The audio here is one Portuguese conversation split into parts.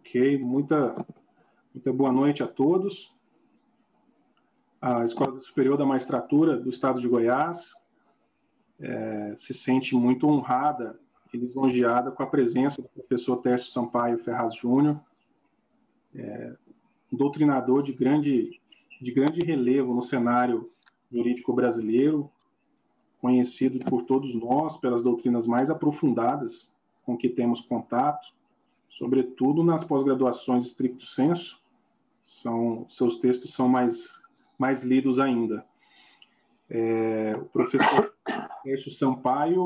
Ok, muita boa noite a todos. A Escola Superior da Magistratura do Estado de Goiás se sente muito honrada e lisonjeada com a presença do professor Tércio Sampaio Ferraz Júnior, um doutrinador de grande relevo no cenário jurídico brasileiro, conhecido por todos nós pelas doutrinas mais aprofundadas com que temos contato, sobretudo nas pós-graduações stricto sensu. Seus textos são mais lidos ainda. O professor Tércio Sampaio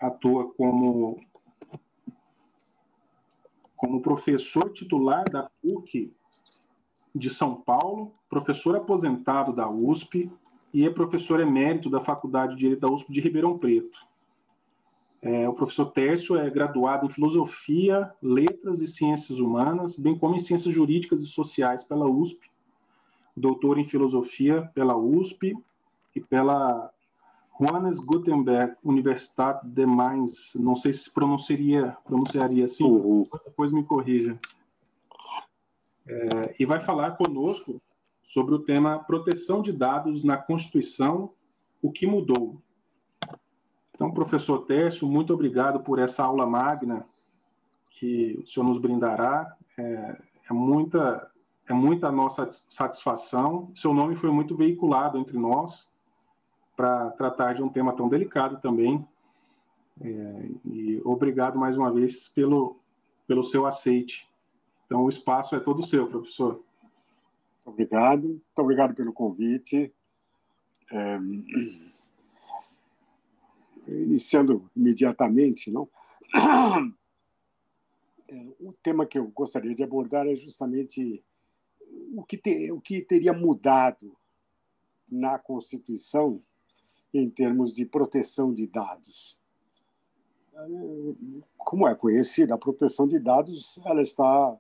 atua como professor titular da PUC de São Paulo, professor aposentado da USP e é professor emérito da Faculdade de Direito da USP de Ribeirão Preto. O professor Tércio é graduado em Filosofia, Letras e Ciências Humanas, bem como em Ciências Jurídicas e Sociais pela USP, doutor em Filosofia pela USP e pela Johannes Gutenberg Universität de Mainz. Não sei se pronunciaria assim, depois me corrija. E vai falar conosco sobre o tema proteção de dados na Constituição, o que mudou. Então, professor Tércio, muito obrigado por essa aula magna que o senhor nos brindará. É muita a nossa satisfação. Seu nome foi muito veiculado entre nós para tratar de um tema tão delicado também. E obrigado mais uma vez pelo seu aceite. Então, o espaço é todo seu, professor. Muito obrigado pelo convite. Iniciando imediatamente, não? O tema que eu gostaria de abordar é justamente o que teria mudado na Constituição em termos de proteção de dados. Como é conhecida, a proteção de dados ela está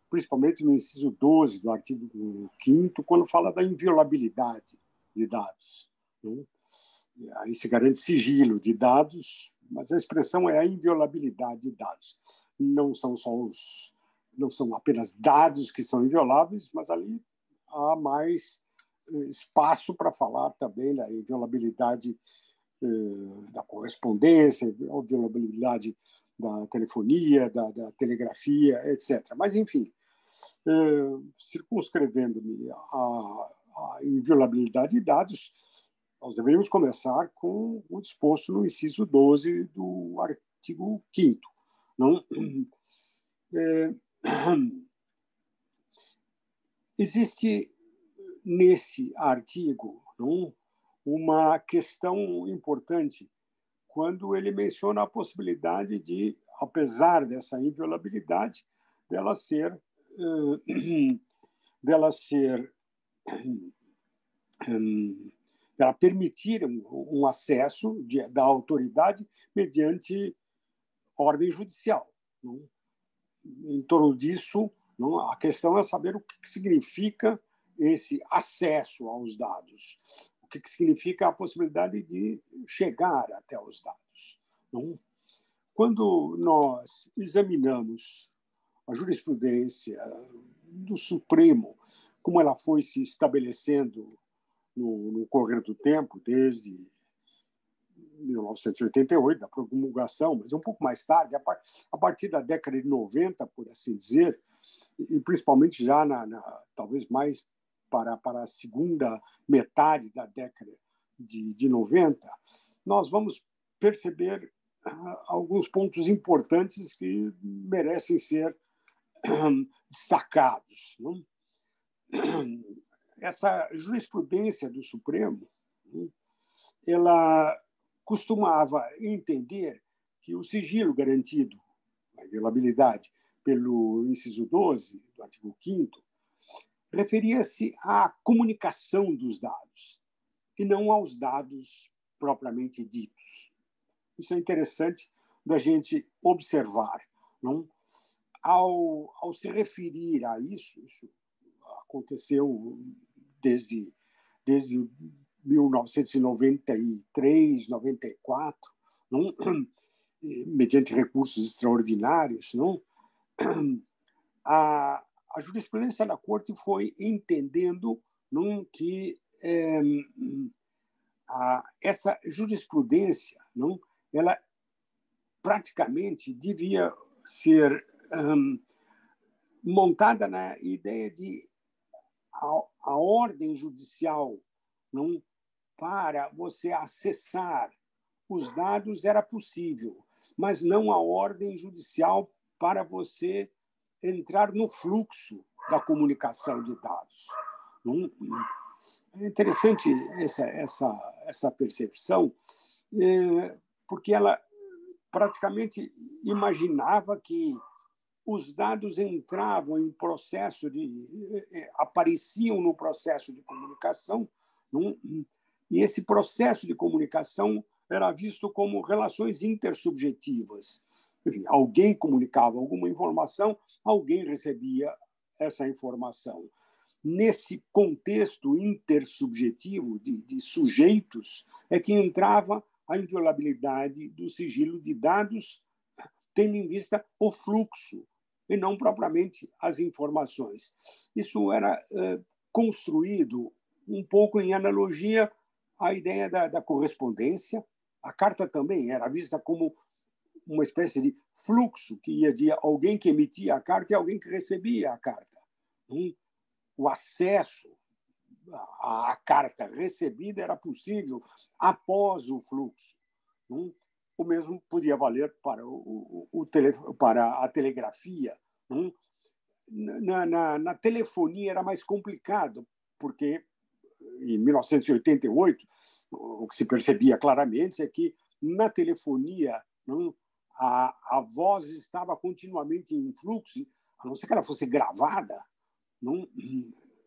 principalmente no inciso 12 do artigo 5º, quando fala da inviolabilidade de dados. Aí se garante sigilo de dados, mas a expressão é a inviolabilidade de dados. Não são apenas dados que são invioláveis, mas ali há mais espaço para falar também da inviolabilidade da correspondência, da inviolabilidade da telefonia, da telegrafia, etc. Mas, enfim, circunscrevendo-me à inviolabilidade de dados, nós deveríamos começar com o disposto no inciso 12 do artigo 5º. Não? Existe nesse artigo uma questão importante quando ele menciona a possibilidade de, apesar dessa inviolabilidade, dela permitir um acesso da autoridade mediante ordem judicial. Não? Em torno disso, não? A questão é saber o que significa esse acesso aos dados, o que significa a possibilidade de chegar até os dados. Não? Quando nós examinamos a jurisprudência do Supremo, como ela foi se estabelecendo no correr do tempo, desde 1988, da promulgação, mas um pouco mais tarde, a partir da década de 90, por assim dizer, e principalmente já talvez mais para a segunda metade da década de 90, nós vamos perceber alguns pontos importantes que merecem ser destacados. Não? Essa jurisprudência do Supremo, ela costumava entender que o sigilo garantido, a inviolabilidade, pelo inciso 12 do artigo 5º, referia-se à comunicação dos dados e não aos dados propriamente ditos. Isso é interessante da gente observar. Não? Ao se referir a isso aconteceu desde 1993, 94, não? mediante recursos extraordinários, não? A jurisprudência da Corte foi entendendo, não, que essa jurisprudência, não, ela praticamente devia ser montada na ideia de a ordem judicial, não, para você acessar os dados era possível, mas não a ordem judicial para você entrar no fluxo da comunicação de dados. É interessante essa percepção, porque ela praticamente imaginava que os dados entravam em processo apareciam no processo de comunicação, e esse processo de comunicação era visto como relações intersubjetivas. Enfim, alguém comunicava alguma informação, alguém recebia essa informação. Nesse contexto intersubjetivo de sujeitos é que entrava a inviolabilidade do sigilo de dados, tendo em vista o fluxo e não propriamente as informações. Isso era construído um pouco em analogia à ideia da correspondência. A carta também era vista como uma espécie de fluxo que ia de alguém que emitia a carta e alguém que recebia a carta. O acesso à carta recebida era possível após o fluxo. O mesmo podia valer para para a telegrafia. Na telefonia era mais complicado, porque em 1988 o que se percebia claramente é que na telefonia a voz estava continuamente em fluxo, a não ser que ela fosse gravada,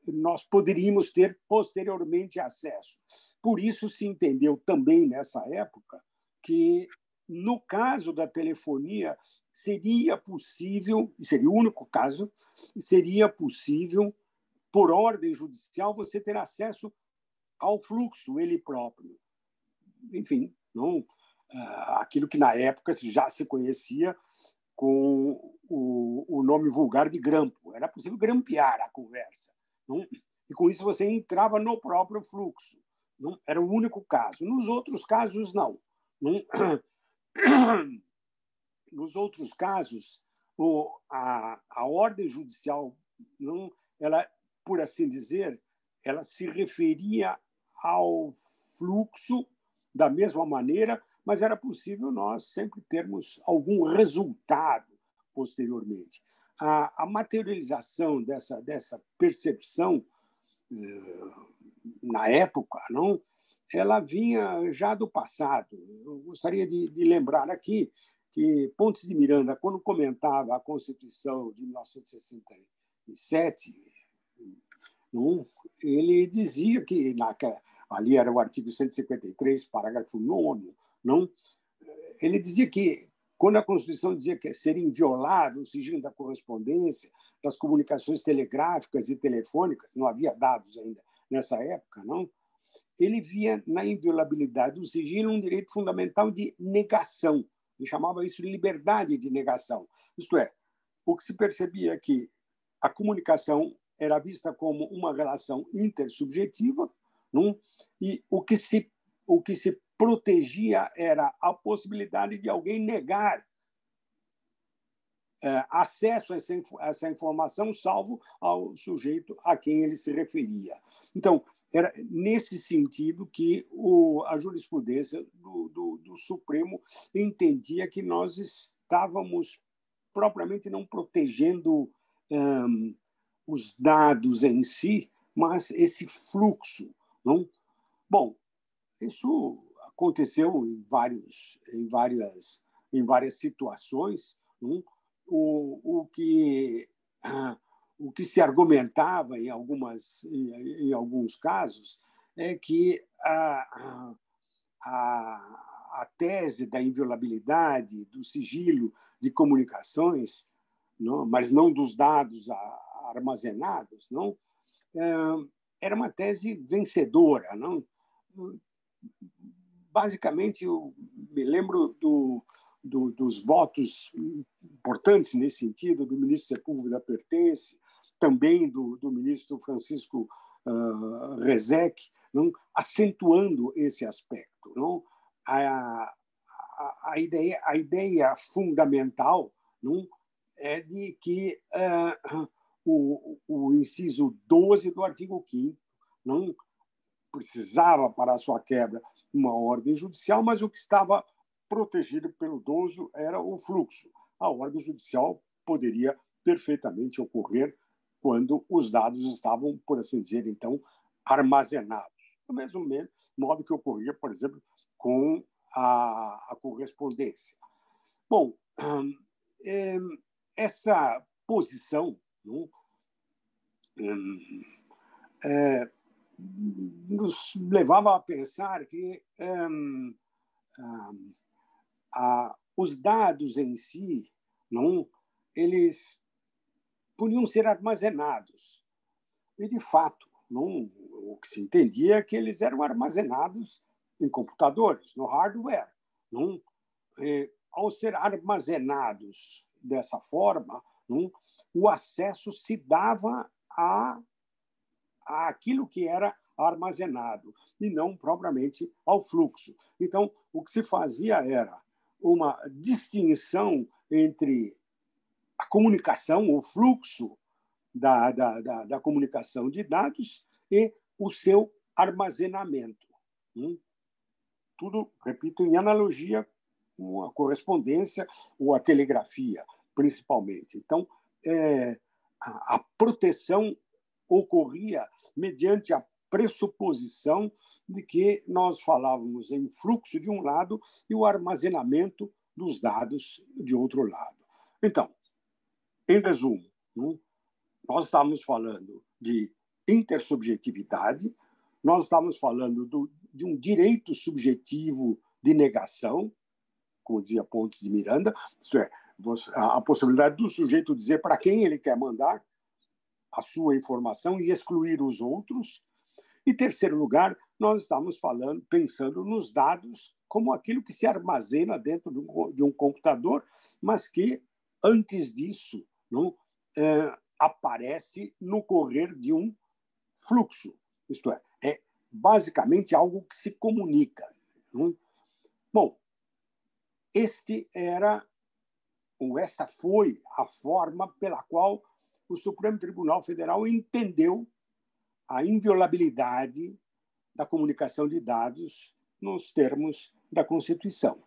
nós poderíamos ter posteriormente acesso. Por isso se entendeu também nessa época que, no caso da telefonia, seria possível, e seria o único caso, seria possível, por ordem judicial, você ter acesso ao fluxo ele próprio. Enfim, aquilo que na época já se conhecia com o nome vulgar de grampo. Era possível grampear a conversa. E com isso você entrava no próprio fluxo. Era o único caso. Nos outros casos, não. Nos outros casos, a ordem judicial, ela, por assim dizer, ela se referia ao fluxo da mesma maneira, mas era possível nós sempre termos algum resultado posteriormente. A materialização dessa percepção, na época, ela vinha já do passado. Eu gostaria de lembrar aqui que Pontes de Miranda, quando comentava a Constituição de 1967, ele dizia que ali era o artigo 153, parágrafo 9º, ele dizia que, quando a Constituição dizia que seria inviolável o sigilo da correspondência, das comunicações telegráficas e telefônicas, não havia dados ainda nessa época, ele via na inviolabilidade do sigilo um direito fundamental de negação. Ele chamava isso de liberdade de negação. Isto é, o que se percebia é que a comunicação era vista como uma relação intersubjetiva, e o que se protegia era a possibilidade de alguém negar acesso a essa informação, salvo ao sujeito a quem ele se referia. Então, era nesse sentido que a jurisprudência do Supremo entendia que nós estávamos propriamente não protegendo os dados em si, mas esse fluxo. Bom, isso aconteceu em várias situações. O que se argumentava em alguns casos é que a tese da inviolabilidade do sigilo de comunicações, mas não dos dados armazenados, era uma tese vencedora. Basicamente, eu me lembro dos votos importantes nesse sentido, do ministro Sepúlveda Pertence, também do ministro Francisco Rezec, não? Acentuando esse aspecto. Não? A ideia fundamental, não? É de que o inciso 12 do artigo 5º não precisava, para a sua quebra, uma ordem judicial, mas o que estava protegido pelo 12 era o fluxo. A ordem judicial poderia perfeitamente ocorrer quando os dados estavam, por assim dizer, então, armazenados. Do mesmo modo que ocorria, por exemplo, com a correspondência. Bom, essa posição não, nos levava a pensar que os dados em si, não, eles podiam ser armazenados. E, de fato, não, o que se entendia é que eles eram armazenados em computadores, no hardware. Não? Ao ser armazenados dessa forma, não, o acesso se dava àquilo que era armazenado e não propriamente ao fluxo. Então, o que se fazia era uma distinção entre a comunicação, o fluxo da comunicação de dados e o seu armazenamento. Tudo, repito, em analogia com a correspondência ou a telegrafia, principalmente. Então, a proteção ocorria mediante a pressuposição de que nós falávamos em fluxo de um lado e o armazenamento dos dados de outro lado. Então, em resumo, nós estávamos falando de intersubjetividade, nós estávamos falando de um direito subjetivo de negação, como dizia Pontes de Miranda, isso é, a possibilidade do sujeito dizer para quem ele quer mandar a sua informação e excluir os outros. Em terceiro lugar, nós estamos pensando nos dados como aquilo que se armazena dentro de um computador, mas que, antes disso, não, aparece no correr de um fluxo. Isto é basicamente algo que se comunica. Não? Bom, esta foi a forma pela qual o Supremo Tribunal Federal entendeu a inviolabilidade da comunicação de dados nos termos da Constituição.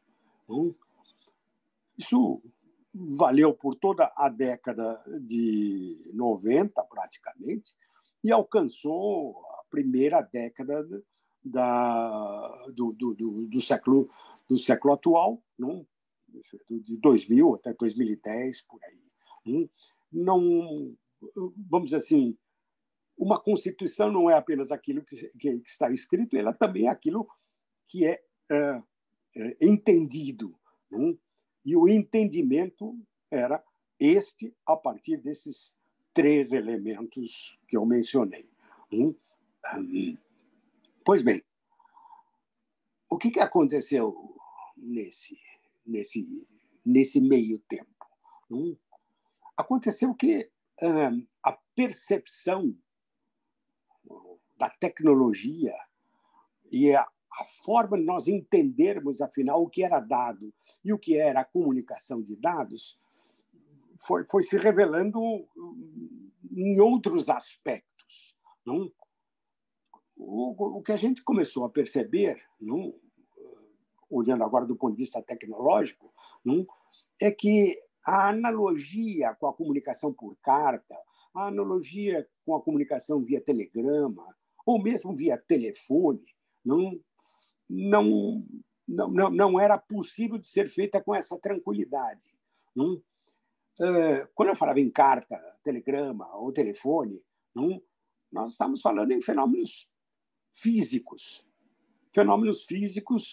Isso valeu por toda a década de 90, praticamente, e alcançou a primeira década do século atual, não? De 2000 até 2010, por aí. Não, vamos dizer assim, uma Constituição não é apenas aquilo que está escrito, ela também é aquilo que é entendido. Não? E o entendimento era a partir desses 3 elementos que eu mencionei. Pois bem, o que aconteceu nesse meio tempo? Aconteceu que a percepção da tecnologia e a forma de nós entendermos, afinal, o que era dado e o que era a comunicação de dados foi se revelando em outros aspectos. Não? O que a gente começou a perceber, não, olhando agora do ponto de vista tecnológico, não, é que a analogia com a comunicação por carta, a analogia com a comunicação via telegrama, ou mesmo via telefone, não era possível de ser feita com essa tranquilidade. Não? Quando eu falava em carta, telegrama ou telefone, não, nós estamos falando em fenômenos físicos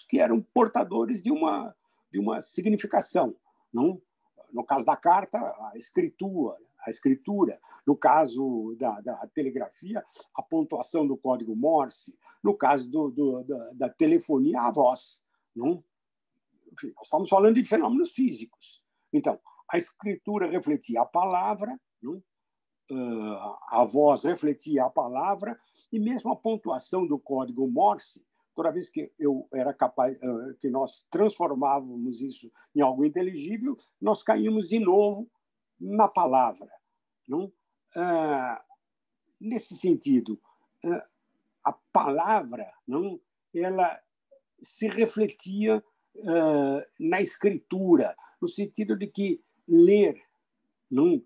que eram portadores de uma significação. Não? No caso da carta, a escritura. No caso da telegrafia, a pontuação do código Morse. No caso da telefonia, a voz. Não? enfim, nós estamos falando de fenômenos físicos. Então, a escritura refletia a palavra, não? A voz refletia a palavra, e mesmo a pontuação do código Morse, toda vez que eu era capaz, que nós transformávamos isso em algo inteligível, nós caímos de novo na palavra. Não? Nesse sentido, a palavra, não, ela se refletia na escritura, no sentido de que ler não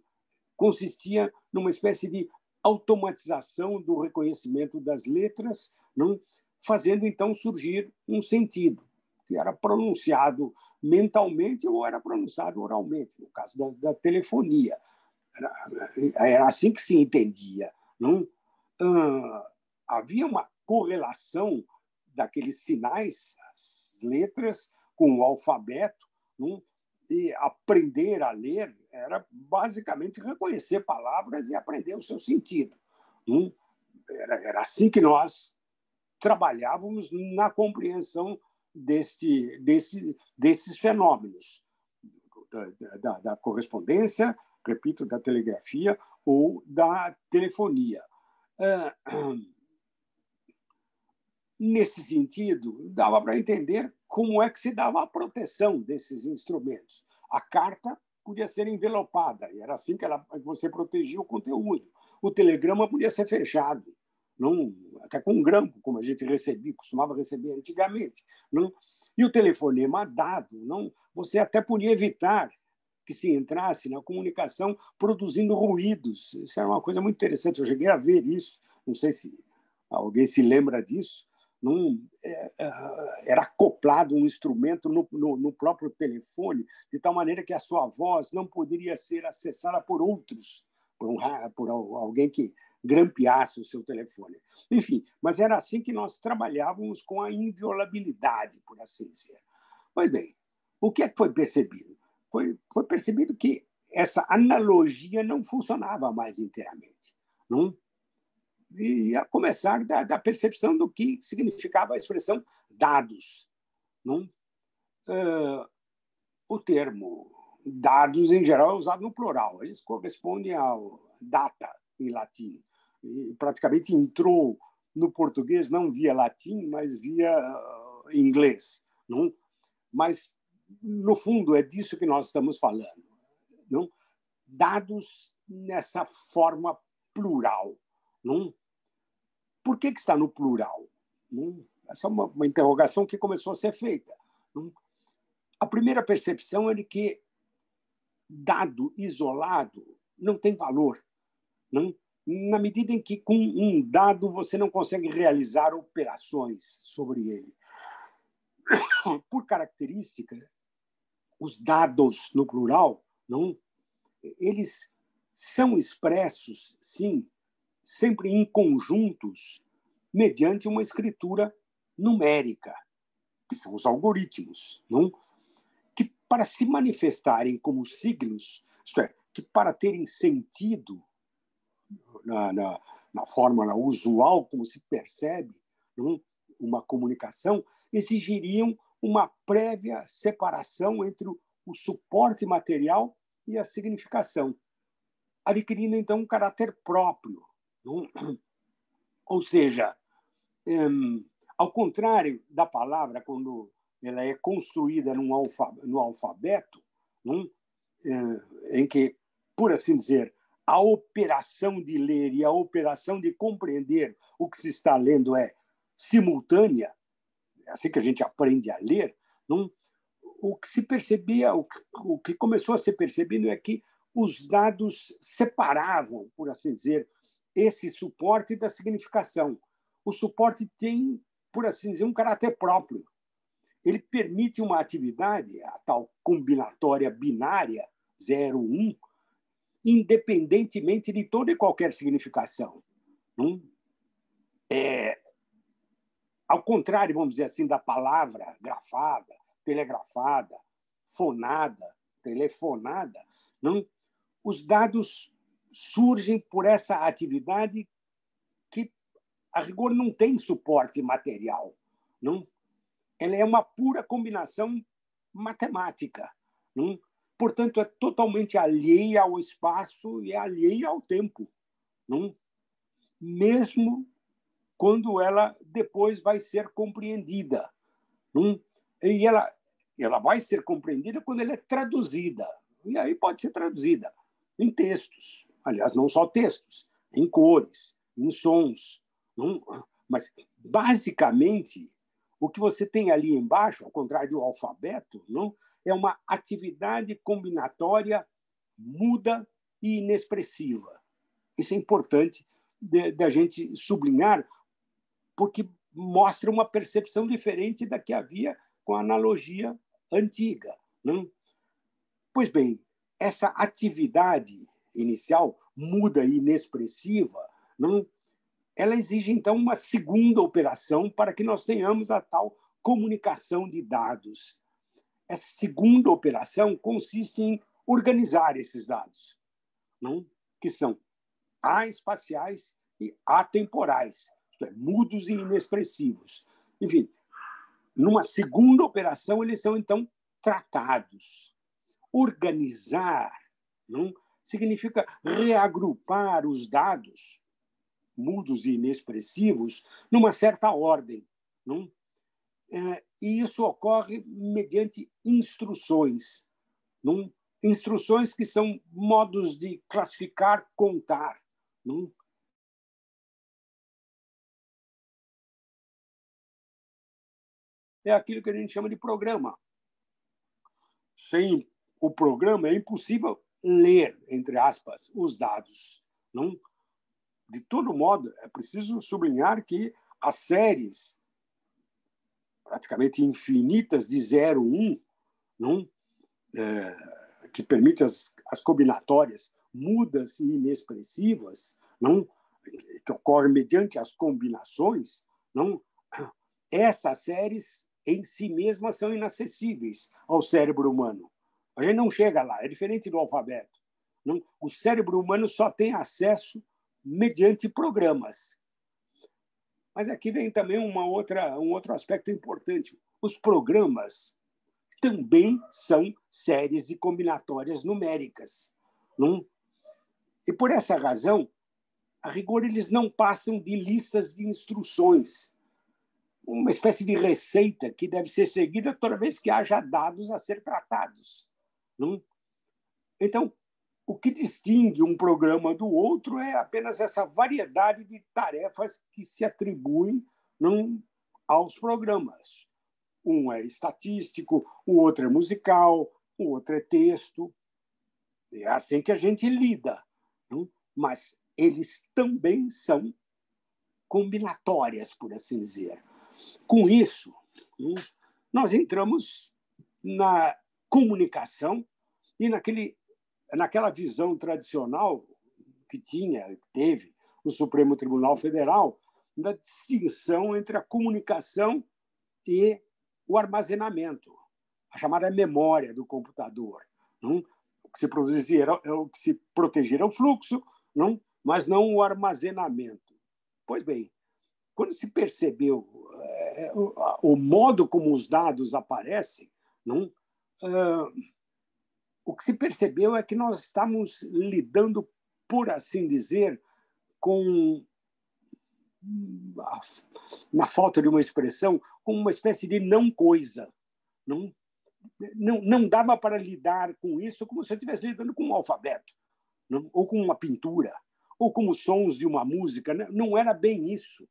consistia numa espécie de automatização do reconhecimento das letras, não, fazendo então surgir um sentido que era pronunciado mentalmente ou era pronunciado oralmente, no caso da telefonia. Era assim que se entendia. Não? Havia uma correlação daqueles sinais, as letras, com o alfabeto, não? E aprender a ler era basicamente reconhecer palavras e aprender o seu sentido. Não? Era assim que nós trabalhávamos na compreensão desses fenômenos da correspondência, repito, da telegrafia ou da telefonia. Nesse sentido, dava para entender como é que se dava a proteção desses instrumentos. A carta podia ser envelopada, e era assim que você protegia o conteúdo. O telegrama podia ser fechado, não, até com um grampo, como a gente costumava receber antigamente. Não? E o telefonema dado, não, você até podia evitar que se entrasse na comunicação produzindo ruídos. Isso era uma coisa muito interessante. Eu cheguei a ver isso, não sei se alguém se lembra disso. Era acoplado um instrumento no próprio telefone, de tal maneira que a sua voz não poderia ser acessada por outros, por alguém que grampeasse o seu telefone. Enfim, mas era assim que nós trabalhávamos com a inviolabilidade, por assim dizer. Pois bem, o que é que foi percebido? Foi percebido que essa analogia não funcionava mais inteiramente. Não? E a começar da percepção do que significava a expressão dados. Não? O termo dados, em geral, é usado no plural. Eles correspondem ao data, em latim. E praticamente entrou no português não via latim, mas via inglês. Não? Mas, no fundo, é disso que nós estamos falando. Não? Dados nessa forma plural. Não? Por que está no plural? Essa é uma interrogação que começou a ser feita. A primeira percepção é de que dado isolado não tem valor. Não? Na medida em que, com um dado, você não consegue realizar operações sobre ele. Por característica, os dados no plural, não? Eles são expressos, sim, sempre em conjuntos, mediante uma escritura numérica, que são os algoritmos, não? Que, para se manifestarem como signos, isto é, que para terem sentido na fórmula usual, como se percebe, não? Uma comunicação, exigiriam uma prévia separação entre o suporte material e a significação, adquirindo, então, um caráter próprio. Não? Ou seja, ao contrário da palavra, quando ela é construída no alfabeto, não? Em que, por assim dizer, a operação de ler e a operação de compreender o que se está lendo é simultânea, é assim que a gente aprende a ler, não? O que se percebia, o que começou a ser percebido é que os dados separavam, por assim dizer, esse suporte da significação. O suporte tem, por assim dizer, um caráter próprio. Ele permite uma atividade, a tal combinatória binária, 0, 1, independentemente de toda e qualquer significação. Não? Ao contrário, vamos dizer assim, da palavra grafada, telegrafada, fonada, telefonada, não? Os dados surgem por essa atividade que, a rigor, não tem suporte material. Não? Ela é uma pura combinação matemática. Não? Portanto, é totalmente alheia ao espaço e alheia ao tempo. Não? Mesmo quando ela depois vai ser compreendida. Não? E ela vai ser compreendida quando ela é traduzida. E aí pode ser traduzida em textos. Aliás, não só textos, em cores, em sons. Não? Mas, basicamente, o que você tem ali embaixo, ao contrário do alfabeto, não? É uma atividade combinatória muda e inexpressiva. Isso é importante da gente sublinhar, porque mostra uma percepção diferente da que havia com a analogia antiga. Não? Pois bem, essa atividade inicial, muda e inexpressiva, não? Ela exige, então, uma segunda operação para que nós tenhamos a tal comunicação de dados. Essa segunda operação consiste em organizar esses dados, não? Que são espaciais e atemporais, isto é, mudos e inexpressivos. Enfim, numa segunda operação, eles são, então, tratados. Organizar, não? Significa reagrupar os dados mudos e inexpressivos numa certa ordem. Não? E isso ocorre mediante instruções. Não? Instruções que são modos de classificar, contar. Não? É aquilo que a gente chama de programa. Sem o programa é impossível ler, entre aspas, os dados. Não? De todo modo, é preciso sublinhar que as séries praticamente infinitas de 0, 1, não? Que permitem as combinatórias mudas e inexpressivas, não? Que ocorrem mediante as combinações, não? Essas séries em si mesmas são inacessíveis ao cérebro humano. A gente não chega lá, é diferente do alfabeto. Não? O cérebro humano só tem acesso mediante programas. Mas aqui vem também um outro aspecto importante. Os programas também são séries de combinatórias numéricas. Não? E, por essa razão, a rigor, eles não passam de listas de instruções, uma espécie de receita que deve ser seguida toda vez que haja dados a ser tratados. Não? Então, o que distingue um programa do outro é apenas essa variedade de tarefas que se atribuem aos programas. Um é estatístico, o outro é musical, o outro é texto. É assim que a gente lida. Não? Mas eles também são combinatórias, por assim dizer. Com isso, nós entramos na comunicação e naquela visão tradicional que teve o Supremo Tribunal Federal, da distinção entre a comunicação e o armazenamento, a chamada memória do computador. Não? O que se protegia era o fluxo, não? Mas não o armazenamento. Pois bem, quando se percebeu o modo como os dados aparecem, não? O que se percebeu é que nós estamos lidando, por assim dizer, com, na falta de uma expressão, com uma espécie de não-coisa. Não dava para lidar com isso como se eu estivesse lidando com um alfabeto, não? Ou com uma pintura, ou com os sons de uma música. Não era bem isso.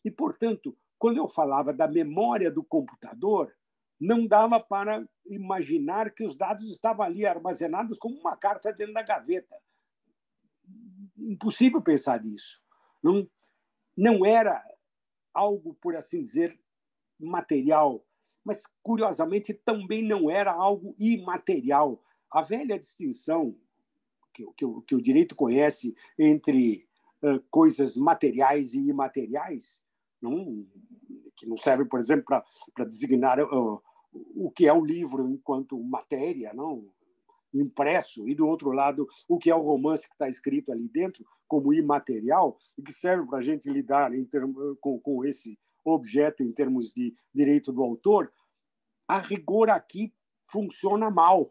E, portanto, quando eu falava da memória do computador, não dava para imaginar que os dados estavam ali armazenados como uma carta dentro da gaveta. Impossível pensar nisso. Não era algo, por assim dizer, material, mas, curiosamente, também não era algo imaterial. A velha distinção que o direito conhece entre coisas materiais e imateriais, que não serve, por exemplo, para designar o que é o livro enquanto matéria, impresso, e, do outro lado, o que é o romance que está escrito ali dentro como imaterial, e que serve para a gente lidar com esse objeto em termos de direito do autor. A rigor aqui funciona mal.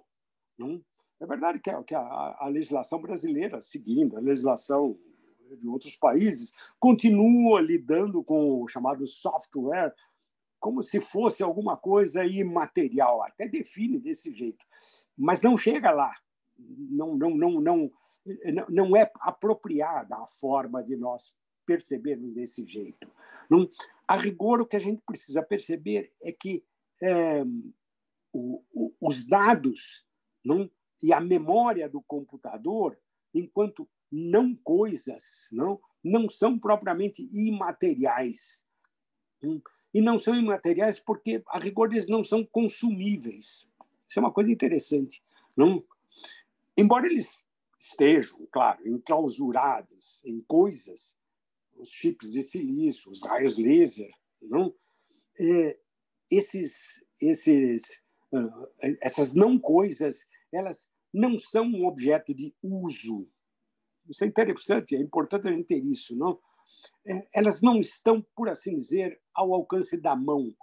Não? É verdade que a legislação brasileira, seguindo a legislação de outros países, continua lidando com o chamado software como se fosse alguma coisa imaterial, até define desse jeito, mas não chega lá. Não é apropriada a forma de nós percebermos desse jeito. Não, a rigor, o que a gente precisa perceber é que os dados, não, e a memória do computador, enquanto não coisas, não são propriamente imateriais. E não são imateriais porque, a rigor, eles não são consumíveis. Isso é uma coisa interessante. Não? Embora eles estejam, claro, enclausurados em coisas, os chips de silício, os raios laser, não? Essas não coisas, elas não são um objeto de uso. Isso é interessante, é importante a gente ter isso, não? Elas não estão, por assim dizer, ao alcance da mão.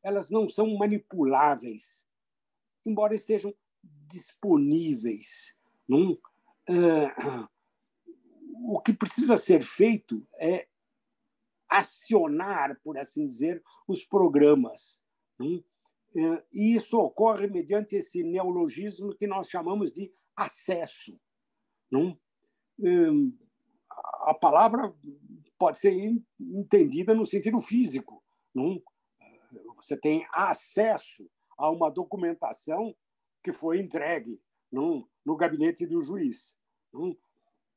Elas não são manipuláveis, embora estejam disponíveis. Não? O que precisa ser feito é acionar, por assim dizer, os programas. Não? E isso ocorre mediante esse neologismo que nós chamamos de acesso. Não? A palavra pode ser entendida no sentido físico. Não? Você tem acesso a uma documentação que foi entregue no gabinete do juiz. Não?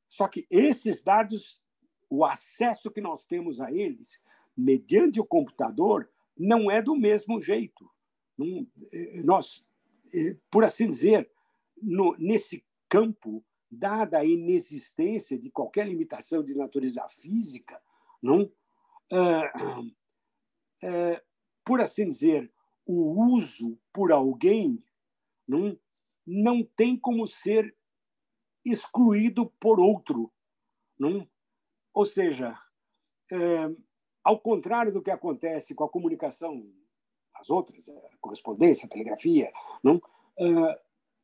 Só que esses dados, o acesso que nós temos a eles, mediante o computador, não é do mesmo jeito. Não? Nós, por assim dizer, nesse campo, dada a inexistência de qualquer limitação de natureza física, não? Por assim dizer, o uso por alguém não tem como ser excluído por outro. Não? Ou seja, ao contrário do que acontece com a comunicação, as outras, a correspondência, a telegrafia, não?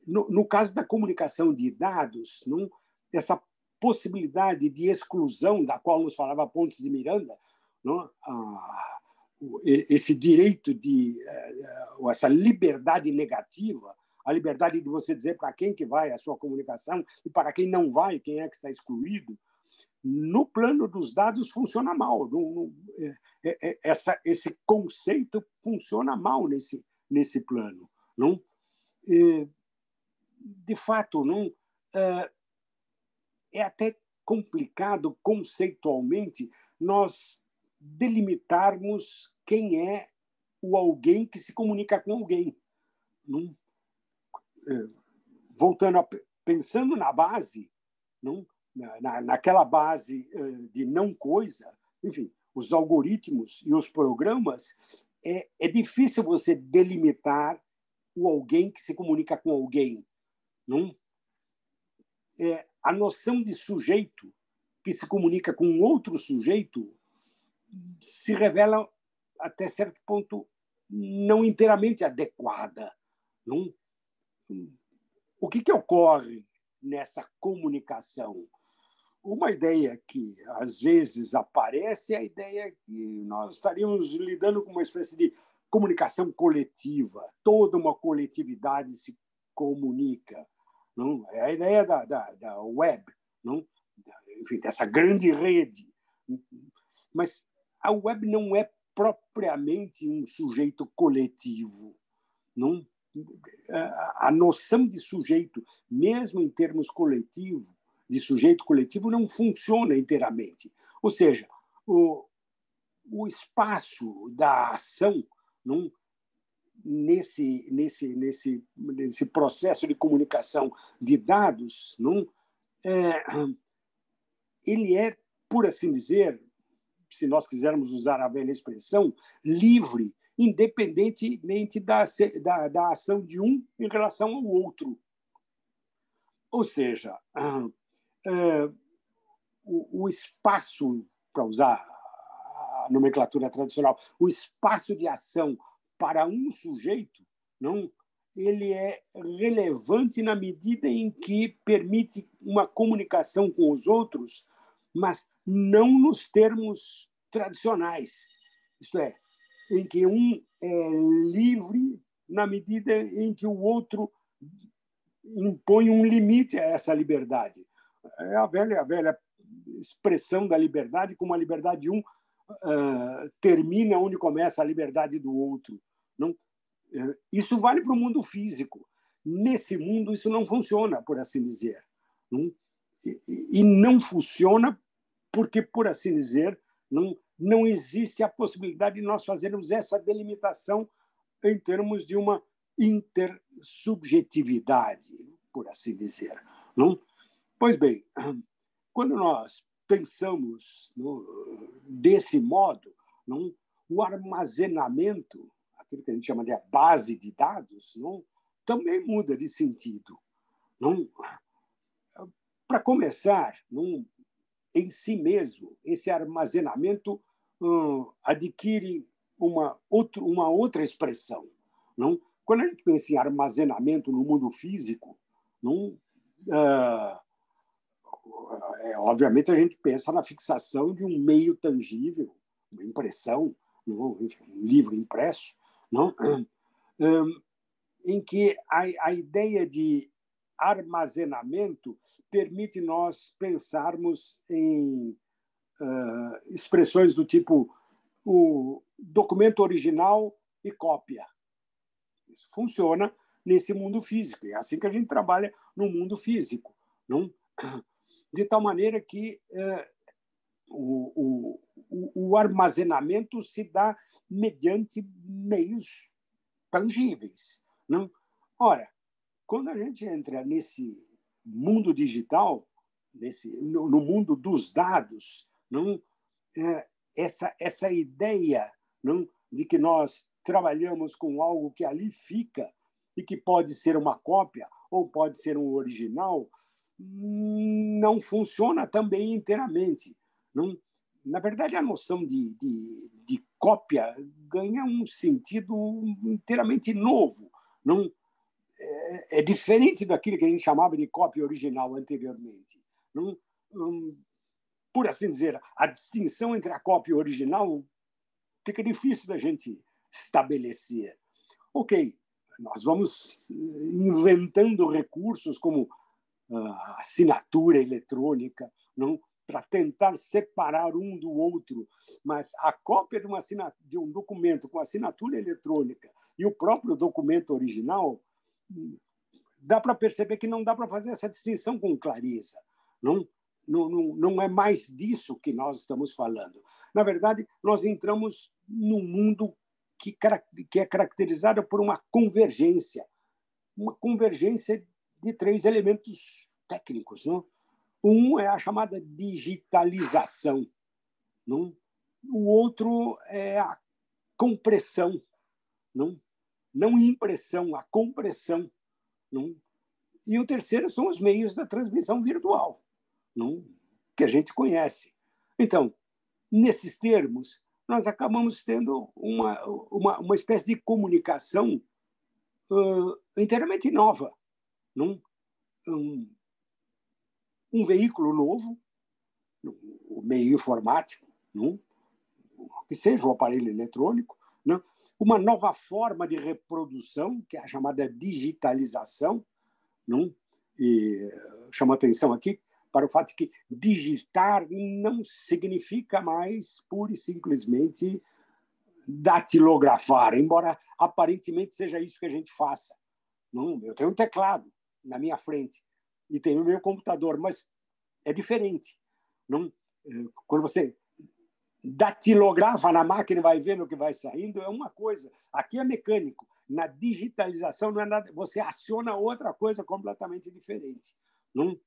No caso da comunicação de dados, não? Essa possibilidade de exclusão da qual nos falava Pontes de Miranda, não? Esse direito essa liberdade negativa, a liberdade de você dizer para quem que vai a sua comunicação e para quem não vai, quem é que está excluído, no plano dos dados funciona mal. Esse conceito funciona mal nesse plano. Não? De fato, não, é até complicado conceitualmente nós delimitarmos quem é o alguém que se comunica com alguém. Não? Pensando na base, não? Naquela base de não coisa, enfim, os algoritmos e os programas, é difícil você delimitar o alguém que se comunica com alguém. Não? A noção de sujeito que se comunica com outro sujeito se revela, até certo ponto, não inteiramente adequada. Não? O que ocorre nessa comunicação? Uma ideia que, às vezes, aparece é a ideia que nós estaríamos lidando com uma espécie de comunicação coletiva. Toda uma coletividade se comunica. Não? É a ideia da web, não? Enfim, dessa grande rede. Mas a web não é propriamente um sujeito coletivo. Não? A noção de sujeito, mesmo em termos coletivos, de sujeito coletivo, não funciona inteiramente. Ou seja, o espaço da ação, não, nesse processo de comunicação de dados, não, ele é, por assim dizer, se nós quisermos usar a velha expressão, livre, independentemente da ação de um em relação ao outro. Ou seja, o espaço, para usar a nomenclatura tradicional, o espaço de ação para um sujeito não ele é relevante na medida em que permite uma comunicação com os outros, mas não nos termos tradicionais. Isto é, em que um é livre na medida em que o outro impõe um limite a essa liberdade. É a velha expressão da liberdade, como a liberdade de um termina onde começa a liberdade do outro. Não? Isso vale para o mundo físico. Nesse mundo, isso não funciona, por assim dizer. Não? E não funciona porque, por assim dizer, não existe a possibilidade de nós fazermos essa delimitação em termos de uma intersubjetividade, por assim dizer. Não? Pois bem, quando nós pensamos desse modo, não, o armazenamento, aquilo que a gente chama de base de dados, não, também muda de sentido. Não? Para começar, não, em si mesmo, esse armazenamento adquire uma outra expressão. Não? Quando a gente pensa em armazenamento no mundo físico, não, obviamente a gente pensa na fixação de um meio tangível, uma impressão, não, enfim, um livro impresso, não? Em que a ideia de armazenamento permite nós pensarmos em expressões do tipo o documento original e cópia. Isso funciona nesse mundo físico. É assim que a gente trabalha no mundo físico. Não? De tal maneira que o armazenamento se dá mediante meios tangíveis. Não? Ora, quando a gente entra nesse mundo digital, no mundo dos dados, não, essa ideia não, de que nós trabalhamos com algo que ali fica e que pode ser uma cópia ou pode ser um original, não funciona também inteiramente. Não, na verdade, a noção de cópia ganha um sentido inteiramente novo. Não, é diferente daquilo que a gente chamava de cópia original anteriormente. Não, por assim dizer, a distinção entre a cópia e o original fica difícil da gente estabelecer. Ok, nós vamos inventando recursos como a assinatura eletrônica, não, para tentar separar um do outro, mas a cópia de um documento com assinatura eletrônica e o próprio documento original, dá para perceber que não dá para fazer essa distinção com clareza. Não é mais disso que nós estamos falando. Na verdade, nós entramos num mundo que é caracterizado por uma convergência de 3 elementos técnicos. Não? Um é a chamada digitalização. Não? O outro é a compressão. Não impressão, a compressão. Não? E o terceiro são os meios da transmissão virtual, não? Que a gente conhece. Então, nesses termos, nós acabamos tendo uma espécie de comunicação inteiramente nova. Não? Um veículo novo, o meio informático, não? Que seja o aparelho eletrônico, não? Uma nova forma de reprodução, que é a chamada digitalização, não? E chamo a atenção aqui para o fato de que digitar não significa mais pura e simplesmente datilografar, embora aparentemente seja isso que a gente faça. Não, eu tenho um teclado na minha frente e tenho o meu computador, mas é diferente. Não? Quando você datilografa na máquina e vai vendo o que vai saindo, é uma coisa. Aqui é mecânico. Na digitalização, não é nada, você aciona outra coisa completamente diferente. Não?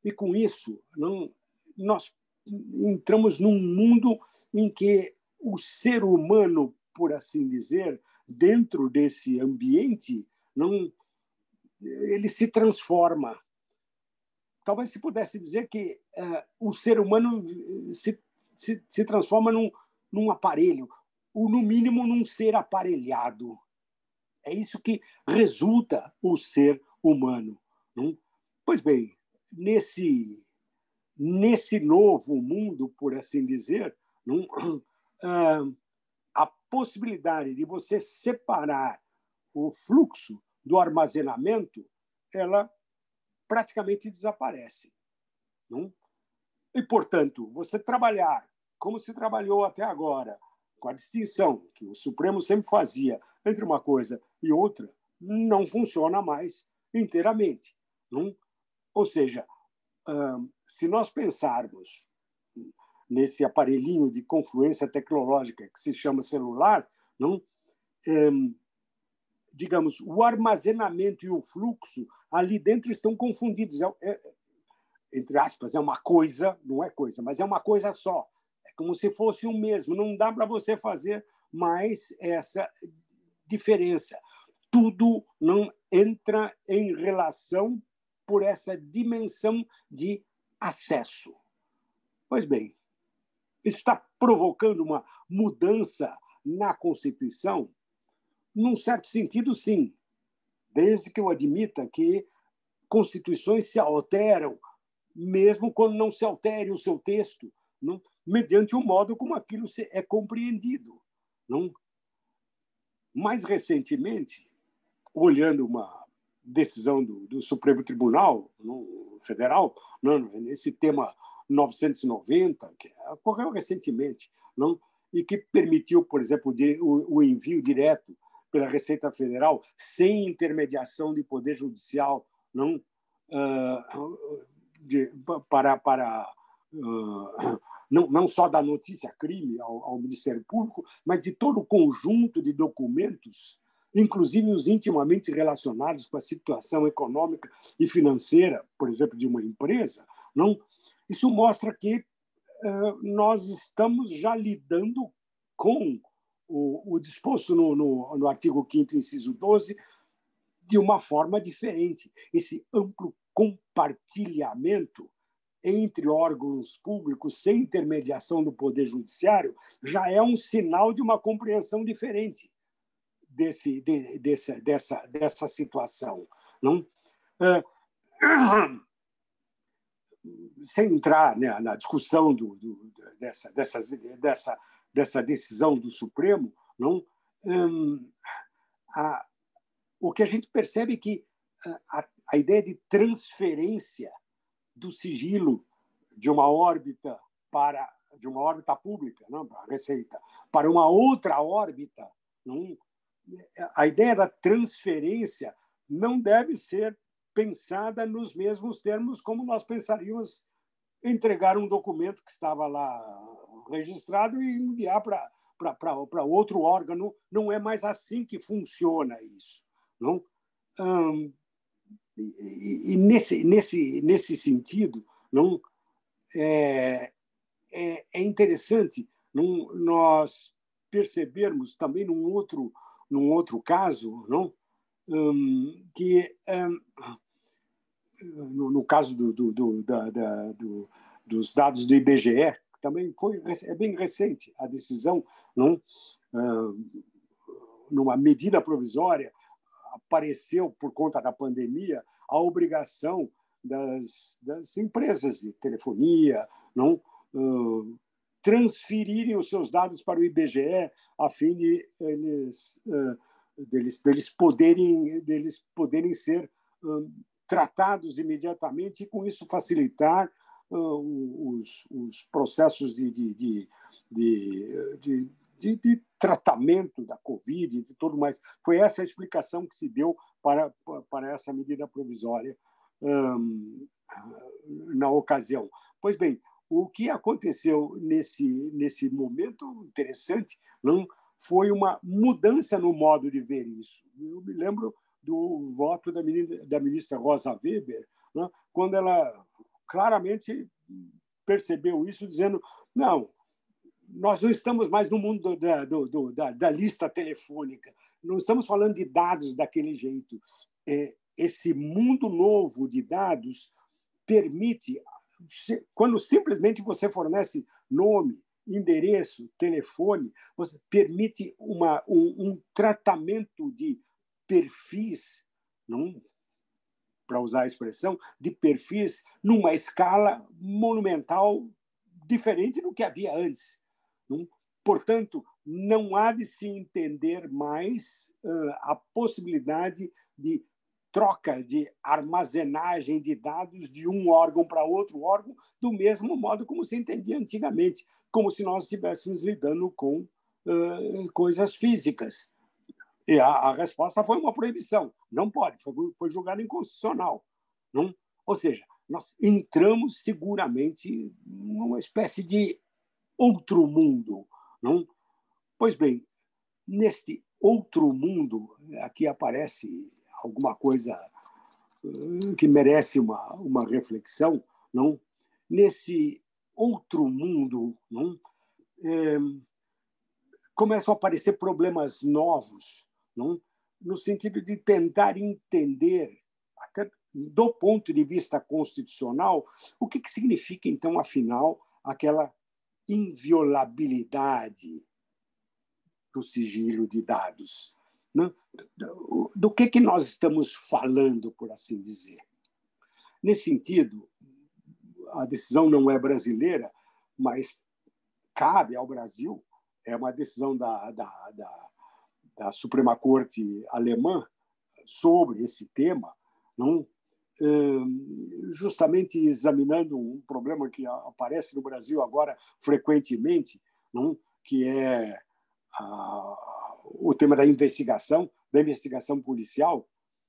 E com isso, nós entramos num mundo em que o ser humano, por assim dizer, dentro desse ambiente, ele se transforma. Talvez se pudesse dizer que o ser humano se transforma num aparelho, ou, no mínimo, num ser aparelhado. É isso que resulta o ser humano. Não? Pois bem, nesse novo mundo, por assim dizer, não, a possibilidade de você separar o fluxo do armazenamento, ela praticamente desaparece. Não? E, portanto, você trabalhar como se trabalhou até agora, com a distinção que o Supremo sempre fazia entre uma coisa e outra, não funciona mais inteiramente. Não? Ou seja, se nós pensarmos nesse aparelhinho de confluência tecnológica que se chama celular, não? Digamos, o armazenamento e o fluxo ali dentro estão confundidos. Entre aspas, é uma coisa, não é coisa, mas é uma coisa só. É como se fosse o mesmo. Não dá para você fazer mais essa diferença. Tudo não entra em relação por essa dimensão de acesso. Pois bem, isso está provocando uma mudança na Constituição? Num certo sentido, sim, desde que eu admita que constituições se alteram, mesmo quando não se altere o seu texto, não, mediante o modo como aquilo é compreendido. Não? Mais recentemente, olhando uma decisão do Supremo Tribunal Federal, não, nesse tema 990, que ocorreu recentemente, não, e que permitiu, por exemplo, o envio direto pela Receita Federal, sem intermediação de Poder Judicial, não, não só da notícia crime ao Ministério Público, mas de todo o conjunto de documentos, inclusive os intimamente relacionados com a situação econômica e financeira, por exemplo, de uma empresa. Não? Isso mostra que nós estamos já lidando com o disposto no artigo 5º, inciso 12, de uma forma diferente. Esse amplo compartilhamento entre órgãos públicos, sem intermediação do Poder Judiciário, já é um sinal de uma compreensão diferente dessa situação. Não? Sem entrar, né, na discussão dessa decisão do Supremo, não? O que a gente percebe é que a ideia de transferência do sigilo de uma órbita pública, não, a Receita, para uma outra órbita, não? A ideia da transferência não deve ser pensada nos mesmos termos como nós pensaríamos entregar um documento que estava lá registrado e enviar para outro órgão. Não é mais assim que funciona isso. Não? E nesse sentido, não, é interessante nós percebermos também num outro caso, não, que no caso dos dados do IBGE, também é bem recente a decisão, não, numa medida provisória, apareceu, por conta da pandemia, a obrigação das empresas de telefonia não, transferirem os seus dados para o IBGE a fim de deles poderem ser tratados imediatamente e, com isso, facilitar os processos de tratamento da Covid e de tudo mais. Foi essa a explicação que se deu para essa medida provisória na ocasião. Pois bem, o que aconteceu nesse momento interessante não foi uma mudança no modo de ver isso. Eu me lembro do voto da ministra Rosa Weber, né, quando ela claramente percebeu isso, dizendo: não, nós não estamos mais no mundo da lista telefônica, não estamos falando de dados daquele jeito. Esse mundo novo de dados permite, quando simplesmente você fornece nome, endereço, telefone, você permite um tratamento de perfis, não, para usar a expressão, de perfis numa escala monumental diferente do que havia antes. Não? Portanto, não há de se entender mais a possibilidade de troca de armazenagem de dados de um órgão para outro órgão, do mesmo modo como se entendia antigamente, como se nós estivéssemos lidando com coisas físicas. E a resposta foi uma proibição. Não pode, foi julgado inconstitucional. Não? Ou seja, nós entramos seguramente numa espécie de outro mundo. Não? Pois bem, neste outro mundo, aqui aparece alguma coisa que merece uma reflexão. Não? Nesse outro mundo, não? Começam a aparecer problemas novos, não? No sentido de tentar entender, até do ponto de vista constitucional, o que significa, então, afinal, aquela inviolabilidade do sigilo de dados. Não? Do que nós estamos falando, por assim dizer? Nesse sentido, a decisão não é brasileira, mas cabe ao Brasil, é uma decisão da Suprema Corte alemã sobre esse tema, não? Justamente examinando um problema que aparece no Brasil agora frequentemente, não? Que é o tema da investigação policial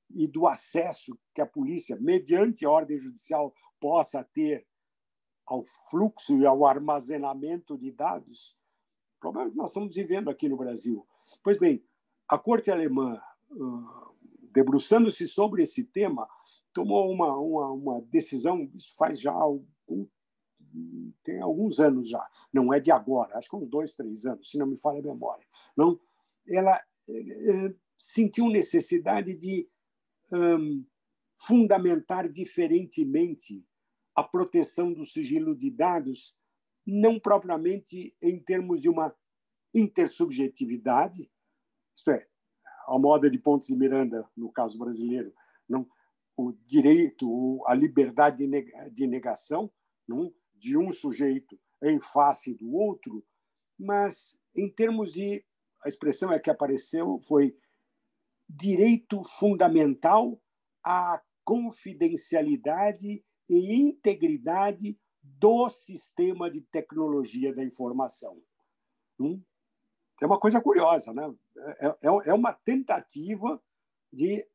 e do acesso que a polícia, mediante a ordem judicial, possa ter ao fluxo e ao armazenamento de dados. O problema que nós estamos vivendo aqui no Brasil. Pois bem, a Corte Alemã, debruçando-se sobre esse tema, tomou uma decisão, isso faz já tem alguns anos já, não é de agora, acho que uns 2, 3 anos, se não me falha a memória. Não? Ela sentiu necessidade de fundamentar diferentemente a proteção do sigilo de dados, não propriamente em termos de uma intersubjetividade, isto é, a moda de Pontes e Miranda, no caso brasileiro, não, o direito, a liberdade de negação, não, de um sujeito em face do outro, mas em termos de, a expressão que apareceu foi direito fundamental à confidencialidade e integridade do sistema de tecnologia da informação. É uma coisa curiosa, né? É uma tentativa de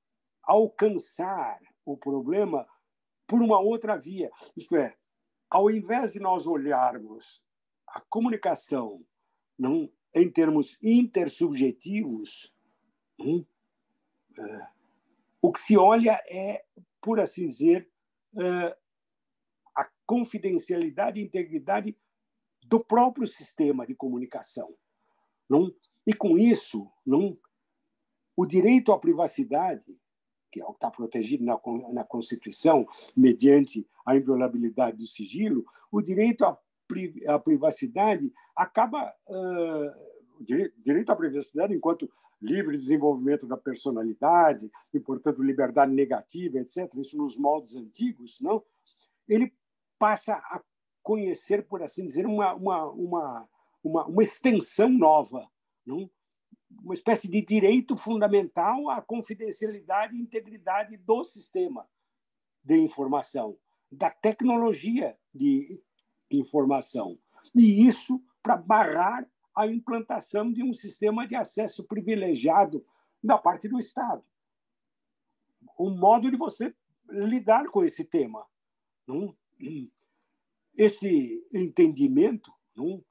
alcançar o problema por uma outra via. Isto é, ao invés de nós olharmos a comunicação em termos intersubjetivos, o que se olha é, por assim dizer, a confidencialidade e integridade do próprio sistema de comunicação. E, com isso, o direito à privacidade, que é o que está protegido na Constituição, mediante a inviolabilidade do sigilo, o direito à privacidade acaba... direito à privacidade enquanto livre desenvolvimento da personalidade e, portanto, liberdade negativa, etc., isso nos moldes antigos, não? Ele passa a conhecer, por assim dizer, uma extensão nova, não? Uma espécie de direito fundamental à confidencialidade e integridade do sistema de informação, da tecnologia de informação. E isso para barrar a implantação de um sistema de acesso privilegiado da parte do Estado. Um modo de você lidar com esse tema. Não? Esse entendimento, não?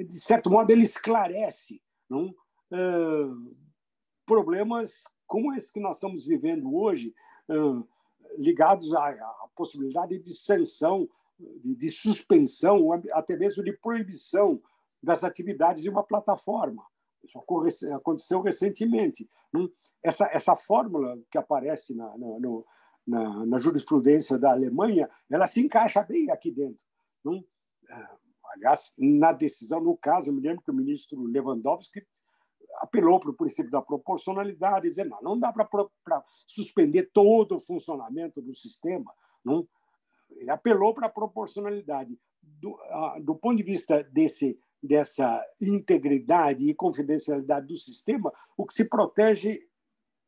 De certo modo, ele esclarece problemas como esse que nós estamos vivendo hoje, ligados à possibilidade de sanção, de suspensão, até mesmo de proibição das atividades de uma plataforma. Isso aconteceu recentemente. Essa fórmula que aparece na jurisprudência da Alemanha, ela se encaixa bem aqui dentro. Aliás, na decisão, no caso, eu me lembro que o ministro Lewandowski apelou para o princípio da proporcionalidade, dizendo não dá para suspender todo o funcionamento do sistema. Não? Ele apelou para a proporcionalidade. Do ponto de vista dessa integridade e confidencialidade do sistema, o que se protege